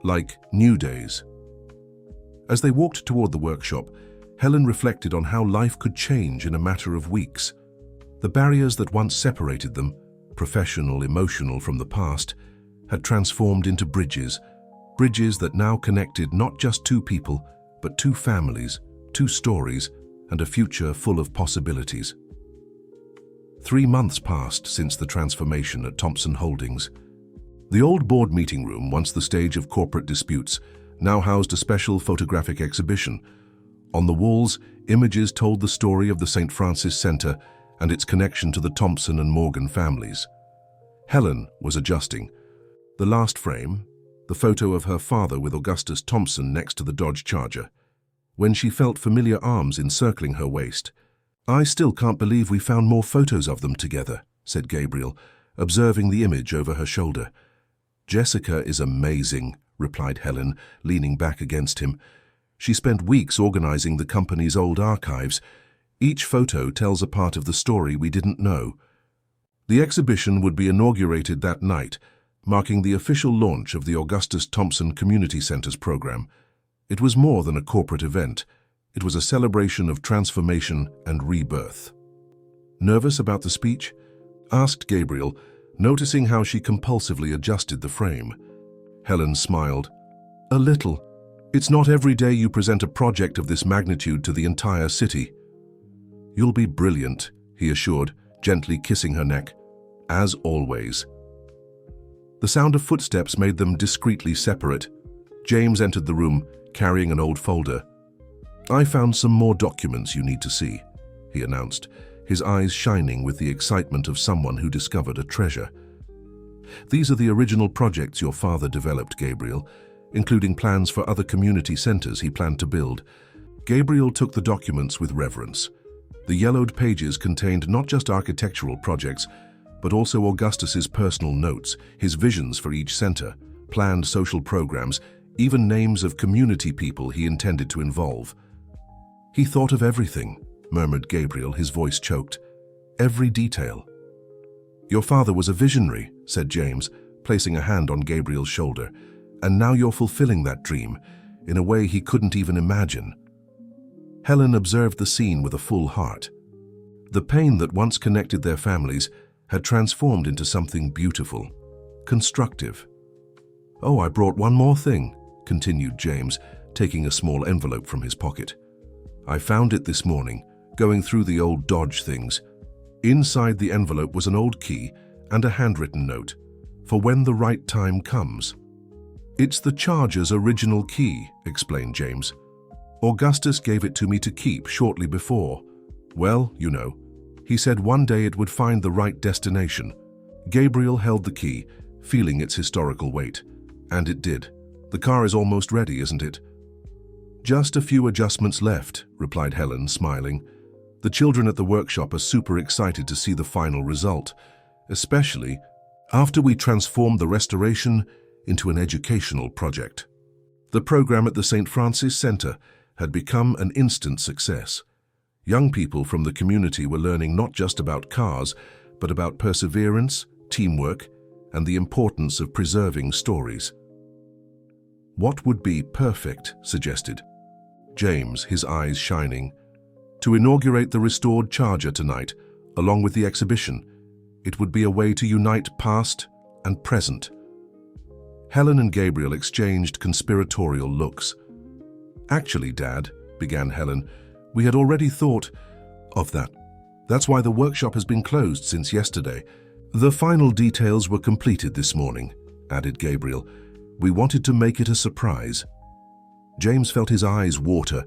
"Like new days." As they walked toward the workshop, Helen reflected on how life could change in a matter of weeks. The barriers that once separated them, professional, emotional from the past, had transformed into bridges that now connected not just 2 people, but 2 families, 2 stories, and a future full of possibilities. 3 months passed since the transformation at Thompson Holdings. The old board meeting room, once the stage of corporate disputes, now housed a special photographic exhibition. On the walls, images told the story of the St. Francis Center and its connection to the Thompson and Morgan families. Helen was adjusting. The last frame, the photo of her father with Augustus Thompson next to the Dodge Charger, when she felt familiar arms encircling her waist. "I still can't believe we found more photos of them together," said Gabriel, observing the image over her shoulder. "Jessica is amazing," replied Helen, leaning back against him. "She spent weeks organizing the company's old archives. Each photo tells a part of the story we didn't know." The exhibition would be inaugurated that night, marking the official launch of the Augustus Thompson Community Center's program. It was more than a corporate event. It was a celebration of transformation and rebirth. "Nervous about the speech?" asked Gabriel, noticing how she compulsively adjusted the frame. Helen smiled. "A little. It's not every day you present a project of this magnitude to the entire city." "You'll be brilliant," he assured, gently kissing her neck. "As always." The sound of footsteps made them discreetly separate. James entered the room, carrying an old folder. "I found some more documents you need to see," he announced, his eyes shining with the excitement of someone who discovered a treasure. "These are the original projects your father developed, Gabriel, including plans for other community centers he planned to build." Gabriel took the documents with reverence. The yellowed pages contained not just architectural projects, but also Augustus's personal notes, his visions for each center, planned social programs, even names of community people he intended to involve. "He thought of everything," murmured Gabriel, his voice choked. "Every detail." "Your father was a visionary," said James, placing a hand on Gabriel's shoulder. "And now you're fulfilling that dream, in a way he couldn't even imagine." Helen observed the scene with a full heart. The pain that once connected their families had transformed into something beautiful, constructive. "Oh, I brought one more thing," continued James, taking a small envelope from his pocket. "I found it this morning, going through the old Dodge things. Inside the envelope was an old key and a handwritten note, for when the right time comes." "It's the Charger's original key," explained James. "Augustus gave it to me to keep shortly before. Well, you know, he said one day it would find the right destination." Gabriel held the key, feeling its historical weight. "And it did. The car is almost ready, isn't it?" "Just a few adjustments left," replied Helen, smiling. "The children at the workshop are super excited to see the final result, especially after we transformed the restoration into an educational project." The program at the St. Francis Center had become an instant success. Young people from the community were learning not just about cars, but about perseverance, teamwork, and the importance of preserving stories. "What would be perfect?" suggested James, his eyes shining. "To inaugurate the restored Charger tonight, along with the exhibition. It would be a way to unite past and present." Helen and Gabriel exchanged conspiratorial looks. "Actually, Dad," began Helen, "we had already thought of that. That's why the workshop has been closed since yesterday. The final details were completed this morning," added Gabriel. "We wanted to make it a surprise." James felt his eyes water.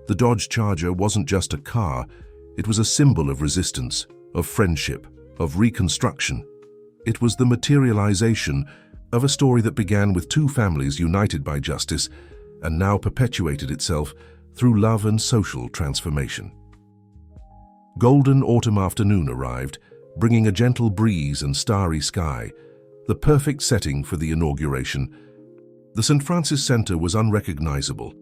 The Dodge Charger wasn't just a car. It was a symbol of resistance, of friendship, of reconstruction. It was the materialization of a story that began with two families united by justice and now perpetuated itself through love and social transformation. Golden autumn afternoon arrived, bringing a gentle breeze and starry sky, the perfect setting for the inauguration. The St. Francis Center was unrecognizable.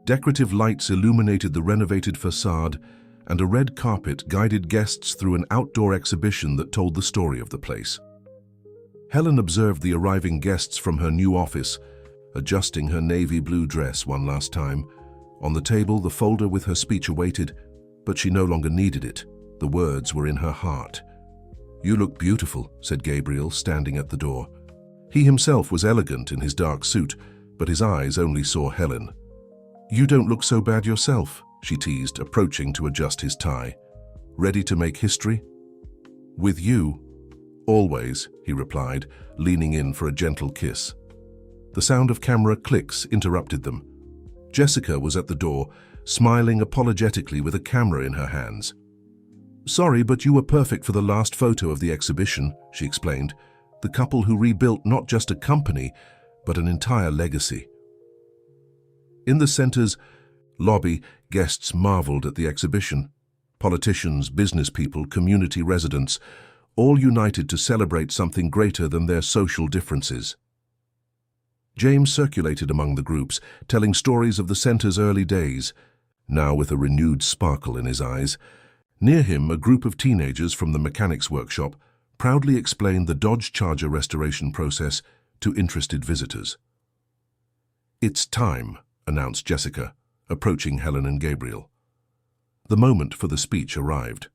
Decorative lights illuminated the renovated facade, and a red carpet guided guests through an outdoor exhibition that told the story of the place. Helen observed the arriving guests from her new office, adjusting her navy blue dress one last time. On the table, the folder with her speech awaited, but she no longer needed it. The words were in her heart. "You look beautiful," said Gabriel, standing at the door. He himself was elegant in his dark suit, but his eyes only saw Helen. "You don't look so bad yourself," she teased, approaching to adjust his tie. "Ready to make history?" With you, always, he replied, leaning in for a gentle kiss. The sound of camera clicks interrupted them. Jessica was at the door, smiling apologetically with a camera in her hands. Sorry, but you were perfect for the last photo of the exhibition, she explained. The couple who rebuilt not just a company, but an entire legacy. In the center's lobby, guests marveled at the exhibition. Politicians, business people, community residents, all united to celebrate something greater than their social differences. James circulated among the groups, telling stories of the center's early days, now with a renewed sparkle in his eyes. Near him, a group of teenagers from the mechanics workshop proudly explained the Dodge Charger restoration process to interested visitors. It's time, announced Jessica, approaching Helen and Gabriel. The moment for the speech arrived.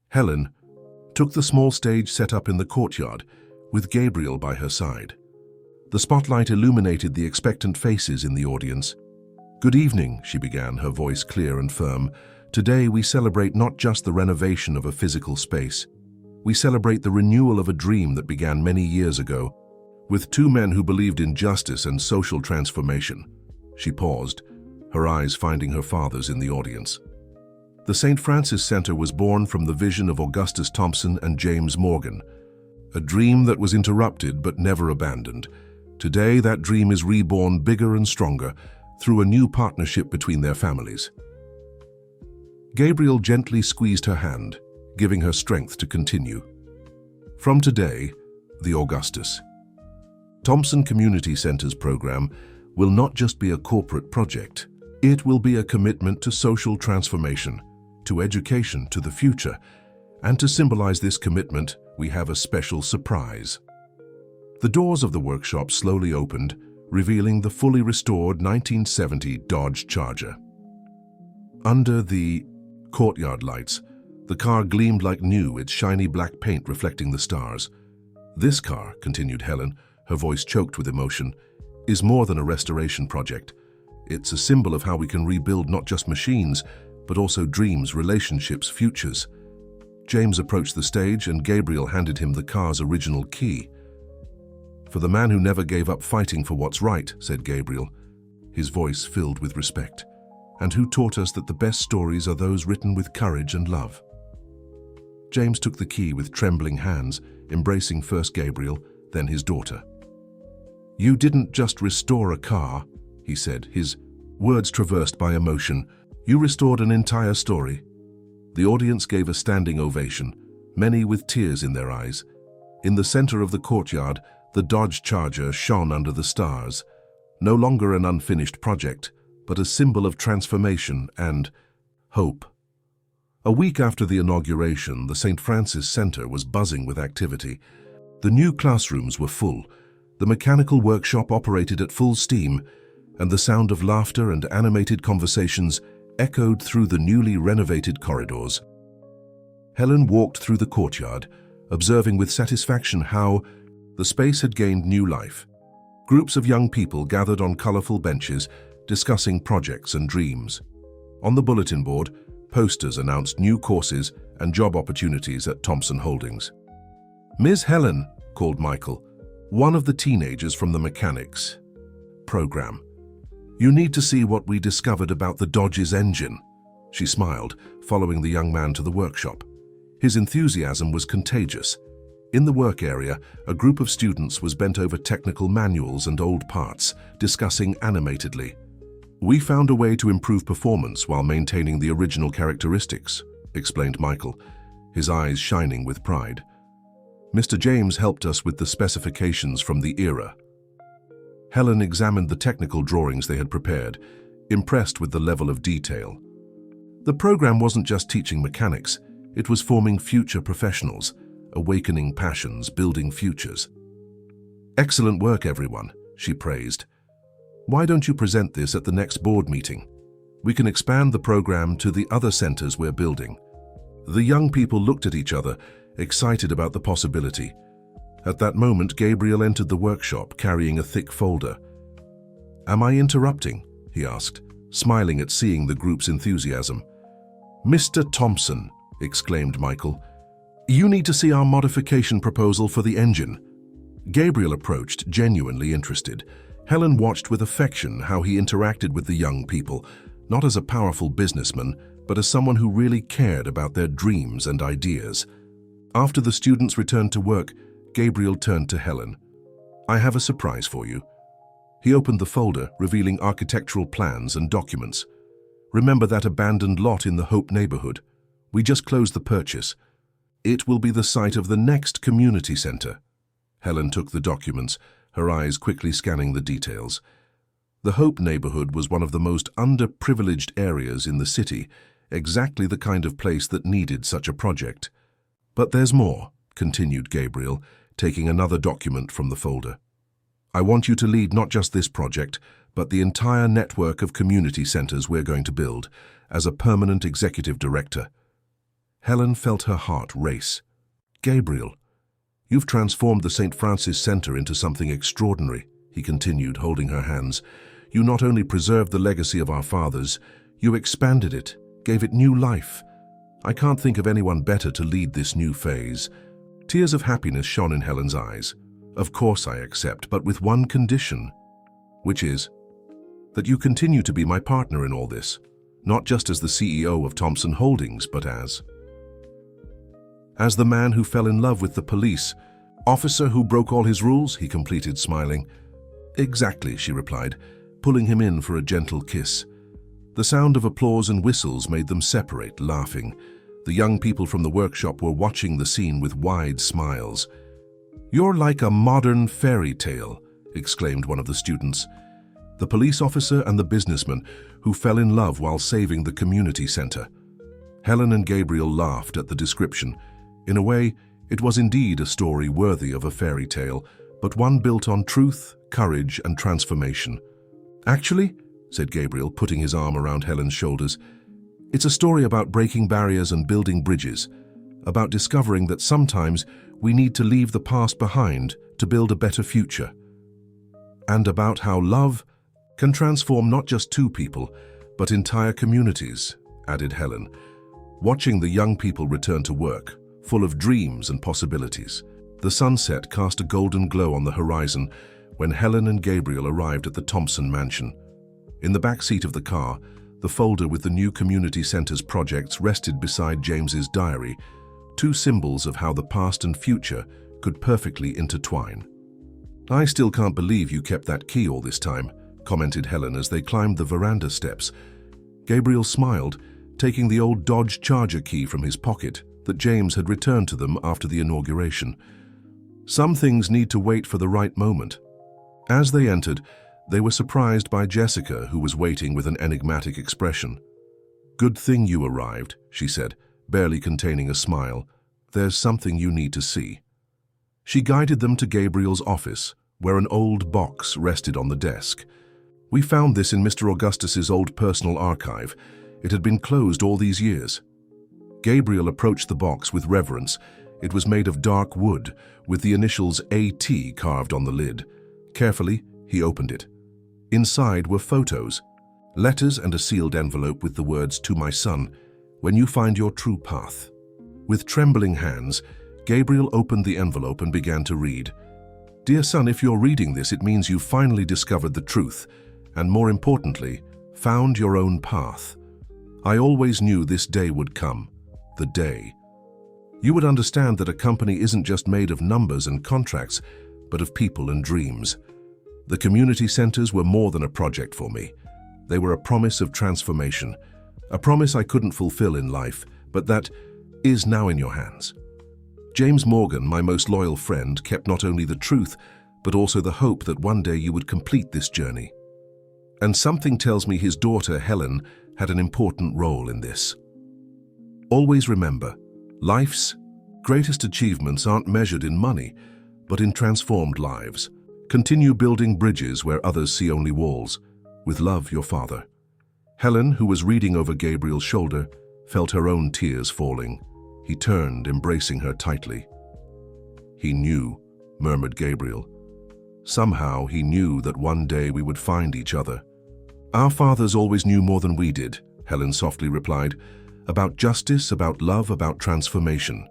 Helen took the small stage set up in the courtyard, with Gabriel by her side. The spotlight illuminated the expectant faces in the audience. Good evening, she began, her voice clear and firm. Today we celebrate not just the renovation of a physical space. We celebrate the renewal of a dream that began many years ago, with two men who believed in justice and social transformation. She paused, her eyes finding her father's in the audience. The St. Francis Center was born from the vision of Augustus Thompson and James Morgan, a dream that was interrupted but never abandoned. Today, that dream is reborn bigger and stronger through a new partnership between their families. Gabriel gently squeezed her hand, giving her strength to continue. From today, the Augustus Thompson Community Center's program will not just be a corporate project. It will be a commitment to social transformation, to education, to the future. And to symbolize this commitment, we have a special surprise. The doors of the workshop slowly opened, revealing the fully restored 1970 Dodge Charger. Under the courtyard lights, the car gleamed like new, its shiny black paint reflecting the stars. This car, continued Helen, her voice choked with emotion, is more than a restoration project. It's a symbol of how we can rebuild not just machines, but also dreams, relationships, futures. James approached the stage and Gabriel handed him the car's original key. For the man who never gave up fighting for what's right, said Gabriel, his voice filled with respect, and who taught us that the best stories are those written with courage and love. James took the key with trembling hands, embracing first Gabriel, then his daughter. You didn't just restore a car, he said, his words traversed by emotion. You restored an entire story. The audience gave a standing ovation, many with tears in their eyes. In the center of the courtyard, the Dodge Charger shone under the stars, no longer an unfinished project, but a symbol of transformation and hope. A week after the inauguration, the St. Francis Center was buzzing with activity. The new classrooms were full, the mechanical workshop operated at full steam, and the sound of laughter and animated conversations echoed through the newly renovated corridors. Helen walked through the courtyard, observing with satisfaction how the space had gained new life. Groups of young people gathered on colorful benches, discussing projects and dreams. On the bulletin board, posters announced new courses and job opportunities at Thompson Holdings. Ms. Helen, called Michael, one of the teenagers from the mechanics program. You need to see what we discovered about the Dodge's engine. She smiled, following the young man to the workshop. His enthusiasm was contagious. In the work area, a group of students was bent over technical manuals and old parts, discussing animatedly. We found a way to improve performance while maintaining the original characteristics, explained Michael, his eyes shining with pride. Mr. James helped us with the specifications from the era. Helen examined the technical drawings they had prepared, impressed with the level of detail. The program wasn't just teaching mechanics, it was forming future professionals, awakening passions, building futures. Excellent work, everyone, she praised. Why don't you present this at the next board meeting? We can expand the program to the other centers we're building. The young people looked at each other, excited about the possibility. At that moment, Gabriel entered the workshop carrying a thick folder. Am I interrupting? He asked, smiling at seeing the group's enthusiasm. Mr. Thompson, exclaimed Michael. You need to see our modification proposal for the engine. Gabriel approached, genuinely interested. Helen watched with affection how he interacted with the young people, not as a powerful businessman, but as someone who really cared about their dreams and ideas. After the students returned to work, Gabriel turned to Helen. "I have a surprise for you." He opened the folder, revealing architectural plans and documents. "Remember that abandoned lot in the Hope neighborhood? We just closed the purchase. It will be the site of the next community center." Helen took the documents, her eyes quickly scanning the details. The Hope neighborhood was one of the most underprivileged areas in the city, exactly the kind of place that needed such a project. "But there's more," continued Gabriel, taking another document from the folder. "I want you to lead not just this project, but the entire network of community centers we're going to build, as a permanent executive director." Helen felt her heart race. "Gabriel, you've transformed the St. Francis Center into something extraordinary," he continued, holding her hands. "You not only preserved the legacy of our fathers, you expanded it, gave it new life. I can't think of anyone better to lead this new phase." Tears of happiness shone in Helen's eyes. "Of course I accept, but with one condition, which is that you continue to be my partner in all this, not just as the CEO of Thompson Holdings, but as the man who fell in love with the police officer who broke all his rules," he completed, smiling. "Exactly," she replied, pulling him in for a gentle kiss. The sound of applause and whistles made them separate, laughing. The young people from the workshop were watching the scene with wide smiles. "You're like a modern fairy tale," exclaimed one of the students. The police officer and the businessman who fell in love while saving the community center. Helen and Gabriel laughed at the description. In a way, it was indeed a story worthy of a fairy tale, but one built on truth, courage, and transformation. "Actually," said Gabriel, putting his arm around Helen's shoulders, "it's a story about breaking barriers and building bridges, about discovering that sometimes we need to leave the past behind to build a better future. And about how love can transform not just two people, but entire communities," added Helen, watching the young people return to work, full of dreams and possibilities. The sunset cast a golden glow on the horizon when Helen and Gabriel arrived at the Thompson mansion. In the back seat of the car, the folder with the new community center's projects rested beside James's diary, two symbols of how the past and future could perfectly intertwine. "I still can't believe you kept that key all this time," commented Helen as they climbed the veranda steps. Gabriel smiled, taking the old Dodge Charger key from his pocket that James had returned to them after the inauguration. "Some things need to wait for the right moment." As they entered, they were surprised by Jessica, who was waiting with an enigmatic expression. "Good thing you arrived," she said, barely containing a smile. "There's something you need to see." She guided them to Gabriel's office, where an old box rested on the desk. "We found this in Mr. Augustus's old personal archive. It had been closed all these years." Gabriel approached the box with reverence. It was made of dark wood, with the initials AT carved on the lid. Carefully, he opened it. Inside were photos, letters, and a sealed envelope with the words, "To my son, when you find your true path." With trembling hands, Gabriel opened the envelope and began to read. "Dear son, if you're reading this, it means you've finally discovered the truth, and more importantly, found your own path. I always knew this day would come, the day. You would understand that a company isn't just made of numbers and contracts, but of people and dreams. The community centers were more than a project for me. They were a promise of transformation, a promise I couldn't fulfill in life, but that is now in your hands." James Morgan, my most loyal friend, kept not only the truth, but also the hope that one day you would complete this journey. And something tells me his daughter, Helen, had an important role in this. Always remember, life's greatest achievements aren't measured in money, but in transformed lives. Continue building bridges where others see only walls. With love, your father. Helen, who was reading over Gabriel's shoulder, felt her own tears falling. He turned, embracing her tightly. "He knew," murmured Gabriel. "Somehow he knew that one day we would find each other." "Our fathers always knew more than we did," Helen softly replied, "about justice, about love, about transformation."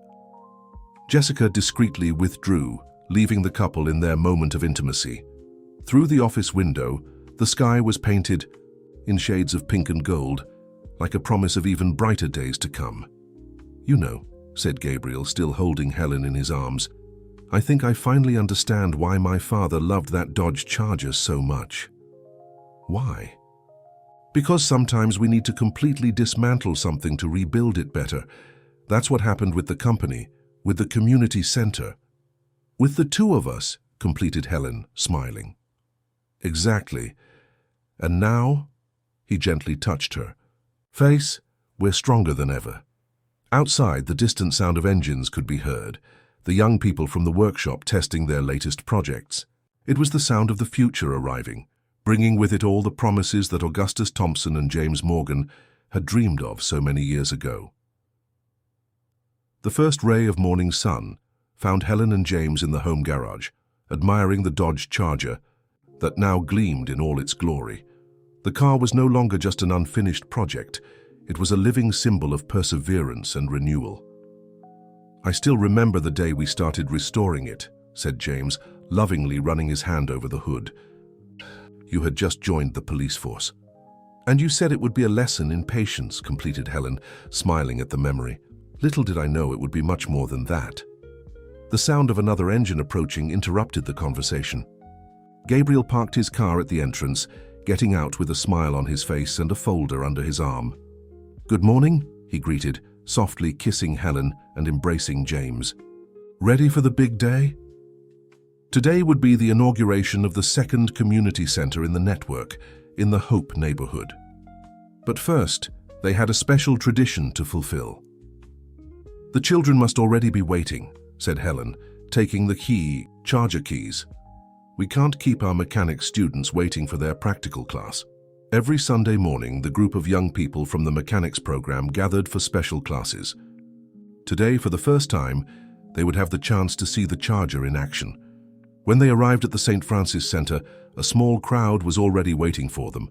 Jessica discreetly withdrew, leaving the couple in their moment of intimacy. Through the office window, the sky was painted in shades of pink and gold, like a promise of even brighter days to come. "You know," said Gabriel, still holding Helen in his arms, "I think I finally understand why my father loved that Dodge Charger so much." "Why?" "Because sometimes we need to completely dismantle something to rebuild it better. That's what happened with the company, with the community center. With the two of us," completed Helen, smiling. "Exactly. And now," he gently touched her, "Face, we're stronger than ever." Outside, the distant sound of engines could be heard, the young people from the workshop testing their latest projects. It was the sound of the future arriving, bringing with it all the promises that Augustus Thompson and James Morgan had dreamed of so many years ago. The first ray of morning sun found Helen and James in the home garage, admiring the Dodge Charger that now gleamed in all its glory. The car was no longer just an unfinished project. It was a living symbol of perseverance and renewal. "I still remember the day we started restoring it," said James, lovingly running his hand over the hood. "You had just joined the police force. And you said it would be a lesson in patience," completed Helen, smiling at the memory. "Little did I know it would be much more than that." The sound of another engine approaching interrupted the conversation. Gabriel parked his car at the entrance, getting out with a smile on his face and a folder under his arm. "Good morning," he greeted, softly kissing Helen and embracing James. "Ready for the big day?" Today would be the inauguration of the second community center in the network, in the Hope neighborhood. But first, they had a special tradition to fulfill. "The children must already be waiting," said Helen, taking the charger keys. "We can't keep our mechanics students waiting for their practical class." Every Sunday morning, the group of young people from the mechanics program gathered for special classes. Today, for the first time, they would have the chance to see the Charger in action. When they arrived at the St. Francis Center, a small crowd was already waiting for them.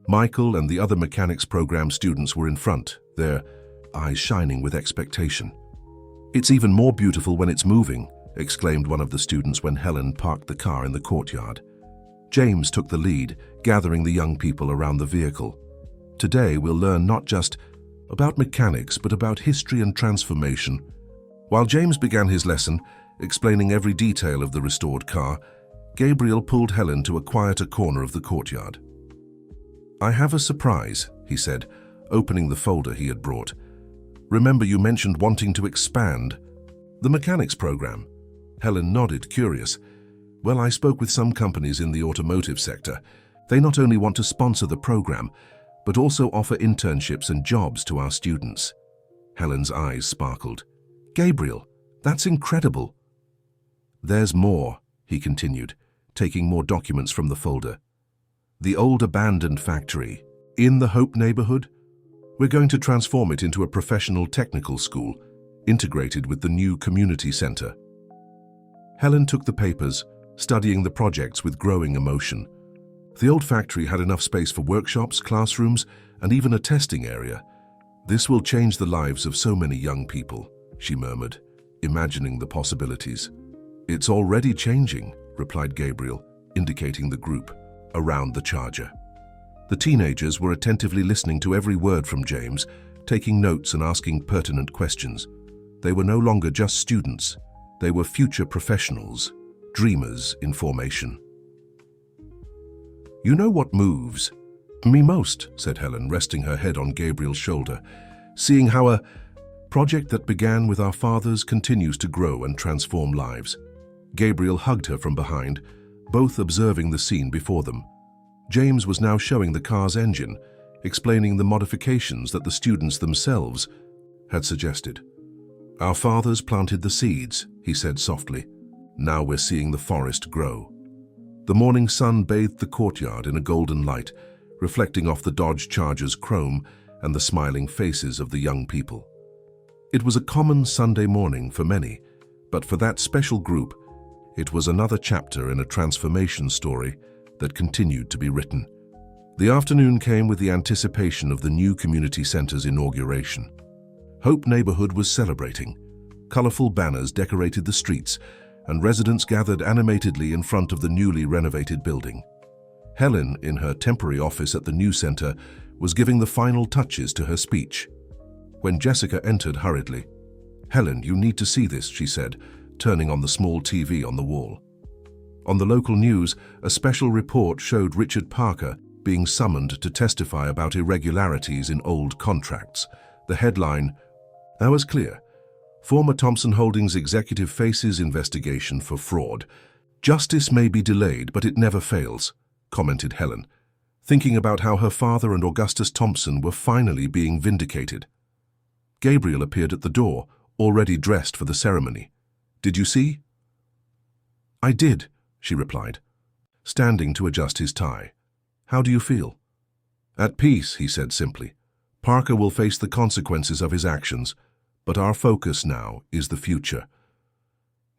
Michael and the other mechanics program students were in front, their eyes shining with expectation. "It's even more beautiful when it's moving," exclaimed one of the students when Helen parked the car in the courtyard. James took the lead, gathering the young people around the vehicle. "Today we'll learn not just about mechanics, but about history and transformation." While James began his lesson, explaining every detail of the restored car, Gabriel pulled Helen to a quieter corner of the courtyard. "I have a surprise," he said, opening the folder he had brought. "Remember you mentioned wanting to expand the mechanics program?" Helen nodded, curious. "Well, I spoke with some companies in the automotive sector. They not only want to sponsor the program, but also offer internships and jobs to our students." Helen's eyes sparkled. "Gabriel, that's incredible." "There's more," he continued, taking more documents from the folder. "The old abandoned factory in the Hope neighborhood? We're going to transform it into a professional technical school, integrated with the new community center." Helen took the papers, studying the projects with growing emotion. The old factory had enough space for workshops, classrooms, and even a testing area. "This will change the lives of so many young people," she murmured, imagining the possibilities. "It's already changing," replied Gabriel, indicating the group around the Charger. The teenagers were attentively listening to every word from James, taking notes and asking pertinent questions. They were no longer just students. They were future professionals, dreamers in formation. "You know what moves me most," said Helen, resting her head on Gabriel's shoulder, "seeing how a project that began with our fathers continues to grow and transform lives." Gabriel hugged her from behind, both observing the scene before them. James was now showing the car's engine, explaining the modifications that the students themselves had suggested. "Our fathers planted the seeds," he said softly. "Now we're seeing the forest grow." The morning sun bathed the courtyard in a golden light, reflecting off the Dodge Charger's chrome and the smiling faces of the young people. It was a common Sunday morning for many, but for that special group, it was another chapter in a transformation story that continued to be written. The afternoon came with the anticipation of the new community center's inauguration. Hope neighborhood was celebrating. Colorful banners decorated the streets, and residents gathered animatedly in front of the newly renovated building. Helen, in her temporary office at the new center, was giving the final touches to her speech. When Jessica entered hurriedly, "Helen, you need to see this," she said, turning on the small TV on the wall. On the local news, a special report showed Richard Parker being summoned to testify about irregularities in old contracts. The headline, "Now is clear. Former Thomson Holdings executive faces investigation for fraud. Justice may be delayed, but it never fails," commented Helen, thinking about how her father and Augustus Thompson were finally being vindicated. Gabriel appeared at the door, already dressed for the ceremony. "Did you see?" "I did," she replied, standing to adjust his tie. "How do you feel?" "At peace," he said simply. "Parker will face the consequences of his actions, but our focus now is the future."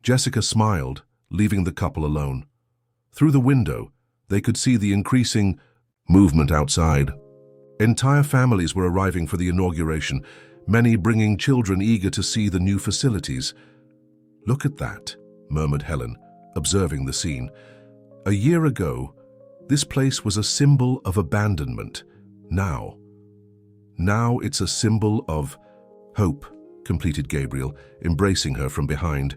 Jessica smiled, leaving the couple alone. Through the window, they could see the increasing movement outside. Entire families were arriving for the inauguration, many bringing children eager to see the new facilities. "Look at that," murmured Helen, observing the scene. "A year ago, this place was a symbol of abandonment. Now it's a symbol of hope," completed Gabriel, embracing her from behind,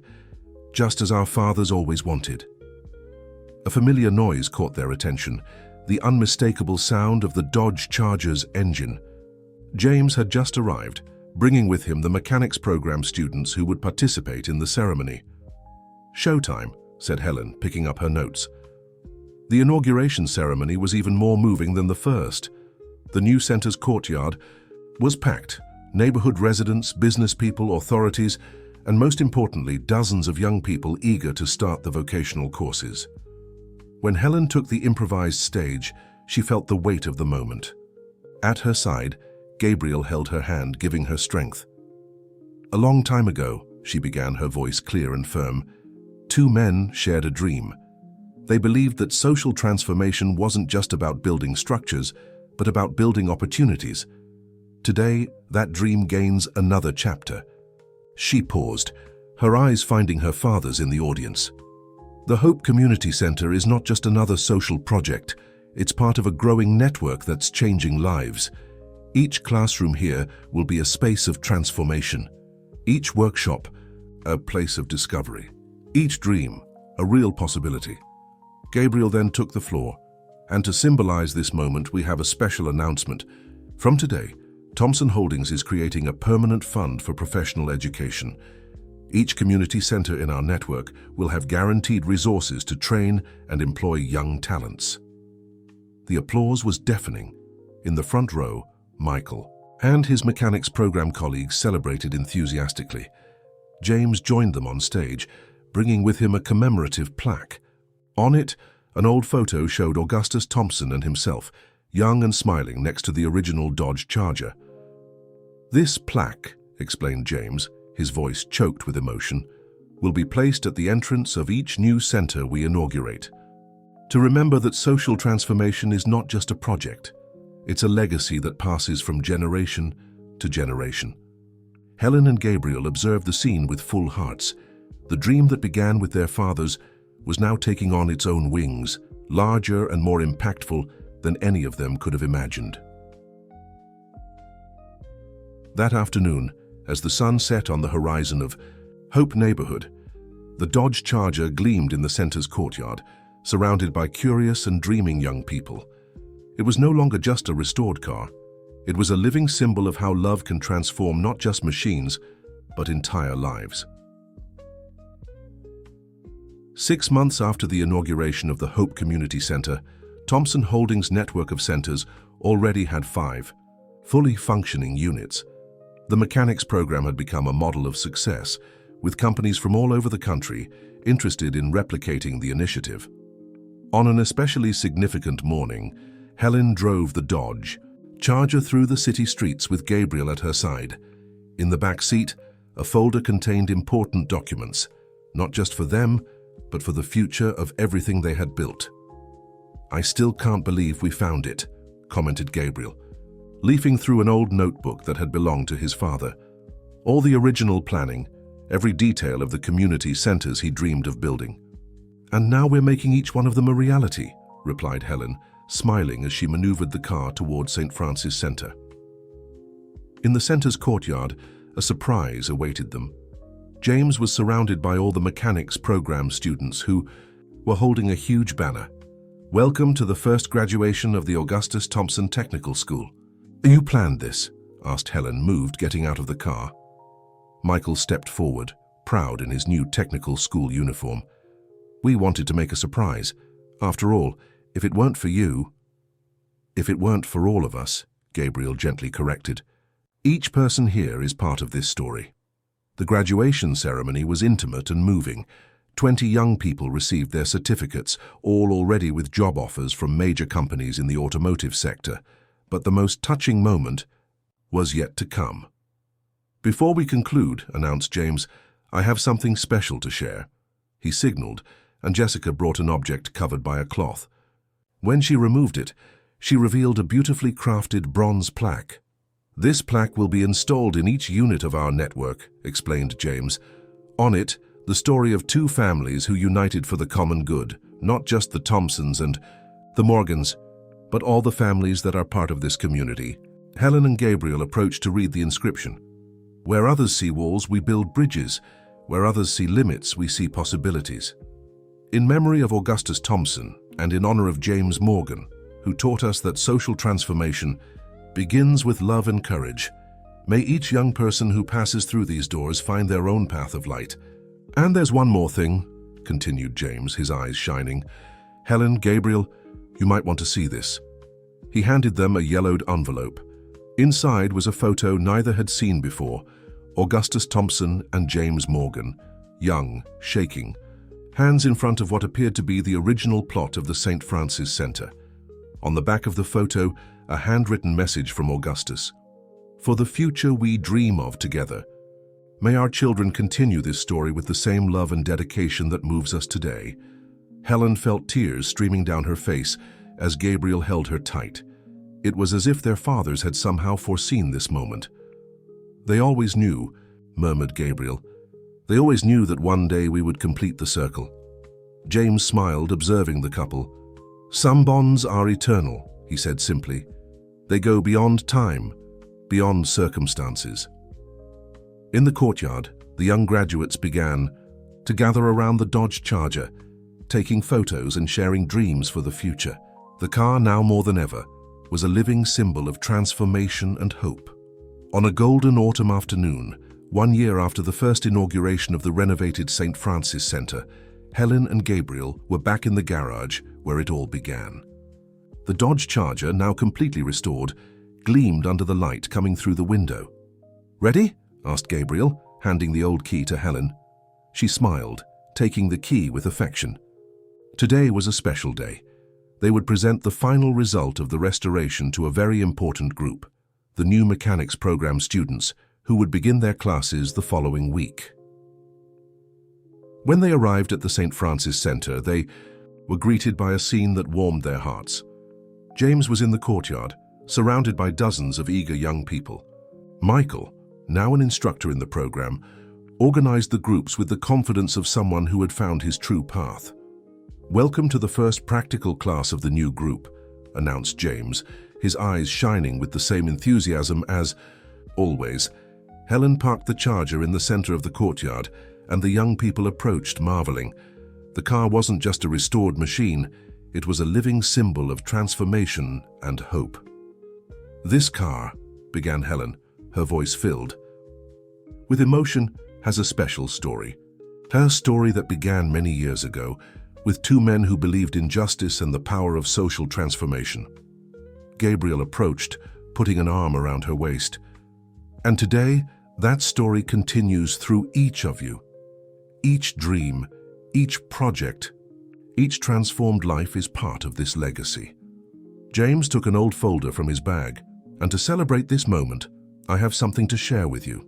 "just as our fathers always wanted." A familiar noise caught their attention, the unmistakable sound of the Dodge Charger's engine. James had just arrived, bringing with him the mechanics program students who would participate in the ceremony. "Showtime," said Helen, picking up her notes. The inauguration ceremony was even more moving than the first. The new center's courtyard was packed. Neighborhood residents, business people, authorities, and most importantly, dozens of young people eager to start the vocational courses. When Helen took the improvised stage, she felt the weight of the moment. At her side, Gabriel held her hand, giving her strength. "A long time ago," she began, her voice clear and firm, "two men shared a dream. They believed that social transformation wasn't just about building structures, but about building opportunities. Today, that dream gains another chapter." She paused, her eyes finding her father's in the audience. The Hope Community Center is not just another social project, it's part of a growing network that's changing lives. Each classroom here will be a space of transformation. Each workshop, a place of discovery. Each dream, a real possibility. Gabriel then took the floor, and to symbolize this moment, we have a special announcement. From today, Thomson Holdings is creating a permanent fund for professional education. Each community center in our network will have guaranteed resources to train and employ young talents. The applause was deafening. In the front row, Michael and his mechanics program colleagues celebrated enthusiastically. James joined them on stage, bringing with him a commemorative plaque. On it, an old photo showed Augustus Thompson and himself, young and smiling next to the original Dodge Charger. "This plaque," explained James, his voice choked with emotion, "will be placed at the entrance of each new center we inaugurate. To remember that social transformation is not just a project, it's a legacy that passes from generation to generation." Helen and Gabriel observed the scene with full hearts. The dream that began with their fathers was now taking on its own wings, larger and more impactful than any of them could have imagined. That afternoon, as the sun set on the horizon of Hope neighborhood, the Dodge Charger gleamed in the center's courtyard, surrounded by curious and dreaming young people. It was no longer just a restored car. It was a living symbol of how love can transform not just machines, but entire lives. 6 months after the inauguration of the Hope Community Center, Thomson Holdings' network of centers already had 5 fully functioning units. The mechanics program had become a model of success, with companies from all over the country interested in replicating the initiative. On an especially significant morning, Helen drove the Dodge Charger through the city streets with Gabriel at her side. In the back seat, a folder contained important documents, not just for them, but for the future of everything they had built. "I still can't believe we found it," commented Gabriel, leafing through an old notebook that had belonged to his father. All the original planning, every detail of the community centers he dreamed of building. "And now we're making each one of them a reality," replied Helen, smiling as she maneuvered the car toward St. Francis Center. In the center's courtyard, a surprise awaited them. James was surrounded by all the mechanics program students who were holding a huge banner. "Welcome to the first graduation of the Augustus Thompson Technical School." "You planned this?" asked Helen, moved, getting out of the car. Michael stepped forward, proud in his new technical school uniform. "We wanted to make a surprise. After all, if it weren't for you..." "If it weren't for all of us," Gabriel gently corrected. "Each person here is part of this story." The graduation ceremony was intimate and moving. 20 young people received their certificates, all already with job offers from major companies in the automotive sector. But the most touching moment was yet to come. "Before we conclude," announced James, "I have something special to share." He signaled, and Jessica brought an object covered by a cloth. When she removed it, she revealed a beautifully crafted bronze plaque. "This plaque will be installed in each unit of our network," explained James. "On it, the story of two families who united for the common good, not just the Thompsons and the Morgans, but all the families that are part of this community." Helen and Gabriel approached to read the inscription. "Where others see walls, we build bridges. Where others see limits, we see possibilities." In memory of Augustus Thompson and in honor of James Morgan, who taught us that social transformation begins with love and courage, may each young person who passes through these doors find their own path of light. "And there's one more thing," continued James, his eyes shining. "Helen, Gabriel, you might want to see this." He handed them a yellowed envelope. Inside was a photo neither had seen before: Augustus Thompson and James Morgan, young, shaking, hands in front of what appeared to be the original plot of the St. Francis Center. On the back of the photo, a handwritten message from Augustus. "For the future we dream of together. May our children continue this story with the same love and dedication that moves us today." Helen felt tears streaming down her face as Gabriel held her tight. It was as if their fathers had somehow foreseen this moment. "They always knew," murmured Gabriel. "They always knew that one day we would complete the circle." James smiled, observing the couple. "Some bonds are eternal," he said simply. "They go beyond time, beyond circumstances." In the courtyard, the young graduates began to gather around the Dodge Charger, taking photos and sharing dreams for the future. The car, now more than ever, was a living symbol of transformation and hope. On a golden autumn afternoon, 1 year after the first inauguration of the renovated St. Francis Center, Helen and Gabriel were back in the garage where it all began. The Dodge Charger, now completely restored, gleamed under the light coming through the window. "Ready?" asked Gabriel, handing the old key to Helen. She smiled, taking the key with affection. Today was a special day. They would present the final result of the restoration to a very important group, the new mechanics program students, who would begin their classes the following week. When they arrived at the St. Francis Center, they were greeted by a scene that warmed their hearts. James was in the courtyard, surrounded by dozens of eager young people. Michael, now an instructor in the program, organized the groups with the confidence of someone who had found his true path. "Welcome to the first practical class of the new group," announced James, his eyes shining with the same enthusiasm as always. Helen parked the Charger in the center of the courtyard, and the young people approached, marveling. The car wasn't just a restored machine, it was a living symbol of transformation and hope. "This car," began Helen, her voice filled with emotion, "has a special story. Her story that began many years ago, with two men who believed in justice and the power of social transformation." Gabriel approached, putting an arm around her waist. "And today, that story continues through each of you. Each dream, each project, each transformed life is part of this legacy." James took an old folder from his bag, and to celebrate this moment, "I have something to share with you."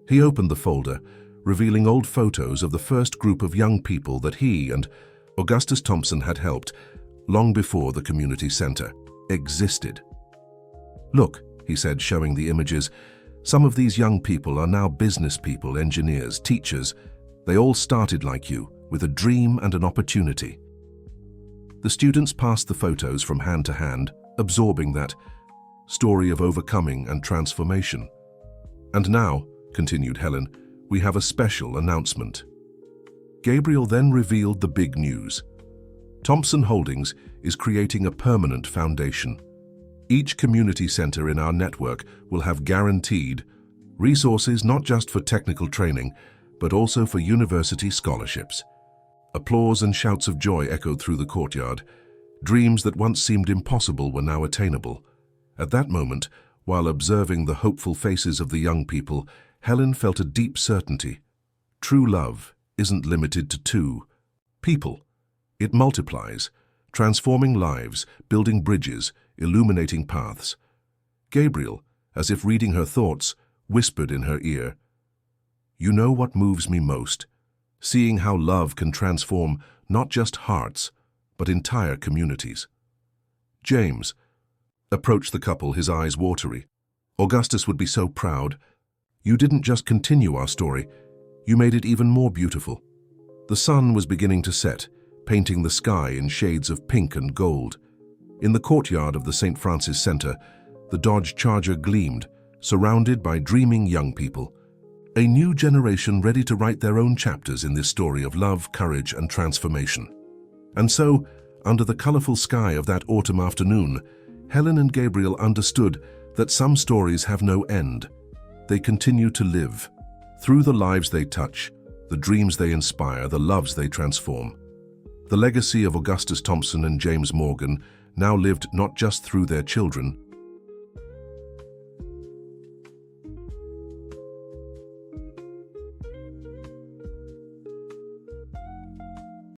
He opened the folder, revealing old photos of the first group of young people that he and Augustus Thompson had helped long before the community center existed. "Look," he said, showing the images, Some of these young people are now business people, engineers, teachers. They all started like you, with a dream and an opportunity. The students passed the photos from hand to hand, absorbing that story of overcoming and transformation. And now, continued Helen, we have a special announcement. Gabriel then revealed the big news. Thompson Holdings is creating a permanent foundation. Each community center in our network will have guaranteed resources not just for technical training, but also for university scholarships. Applause and shouts of joy echoed through the courtyard. Dreams that once seemed impossible were now attainable. At that moment, while observing the hopeful faces of the young people, Helen felt a deep certainty. True love isn't limited to two people. It multiplies, transforming lives, building bridges, illuminating paths. Gabriel, as if reading her thoughts, whispered in her ear, "You know what moves me most? Seeing how love can transform not just hearts, but entire communities." James approached the couple, his eyes watery. "Augustus would be so proud. You didn't just continue our story, you made it even more beautiful." The sun was beginning to set, painting the sky in shades of pink and gold. In the courtyard of the St. Francis Center, the Dodge Charger gleamed, surrounded by dreaming young people. A new generation ready to write their own chapters in this story of love, courage, and transformation. And so, under the colorful sky of that autumn afternoon, Helen and Gabriel understood that some stories have no end. They continue to live. Through the lives they touch, the dreams they inspire, the loves they transform. The legacy of Augustus Thompson and James Morgan now lived not just through their children,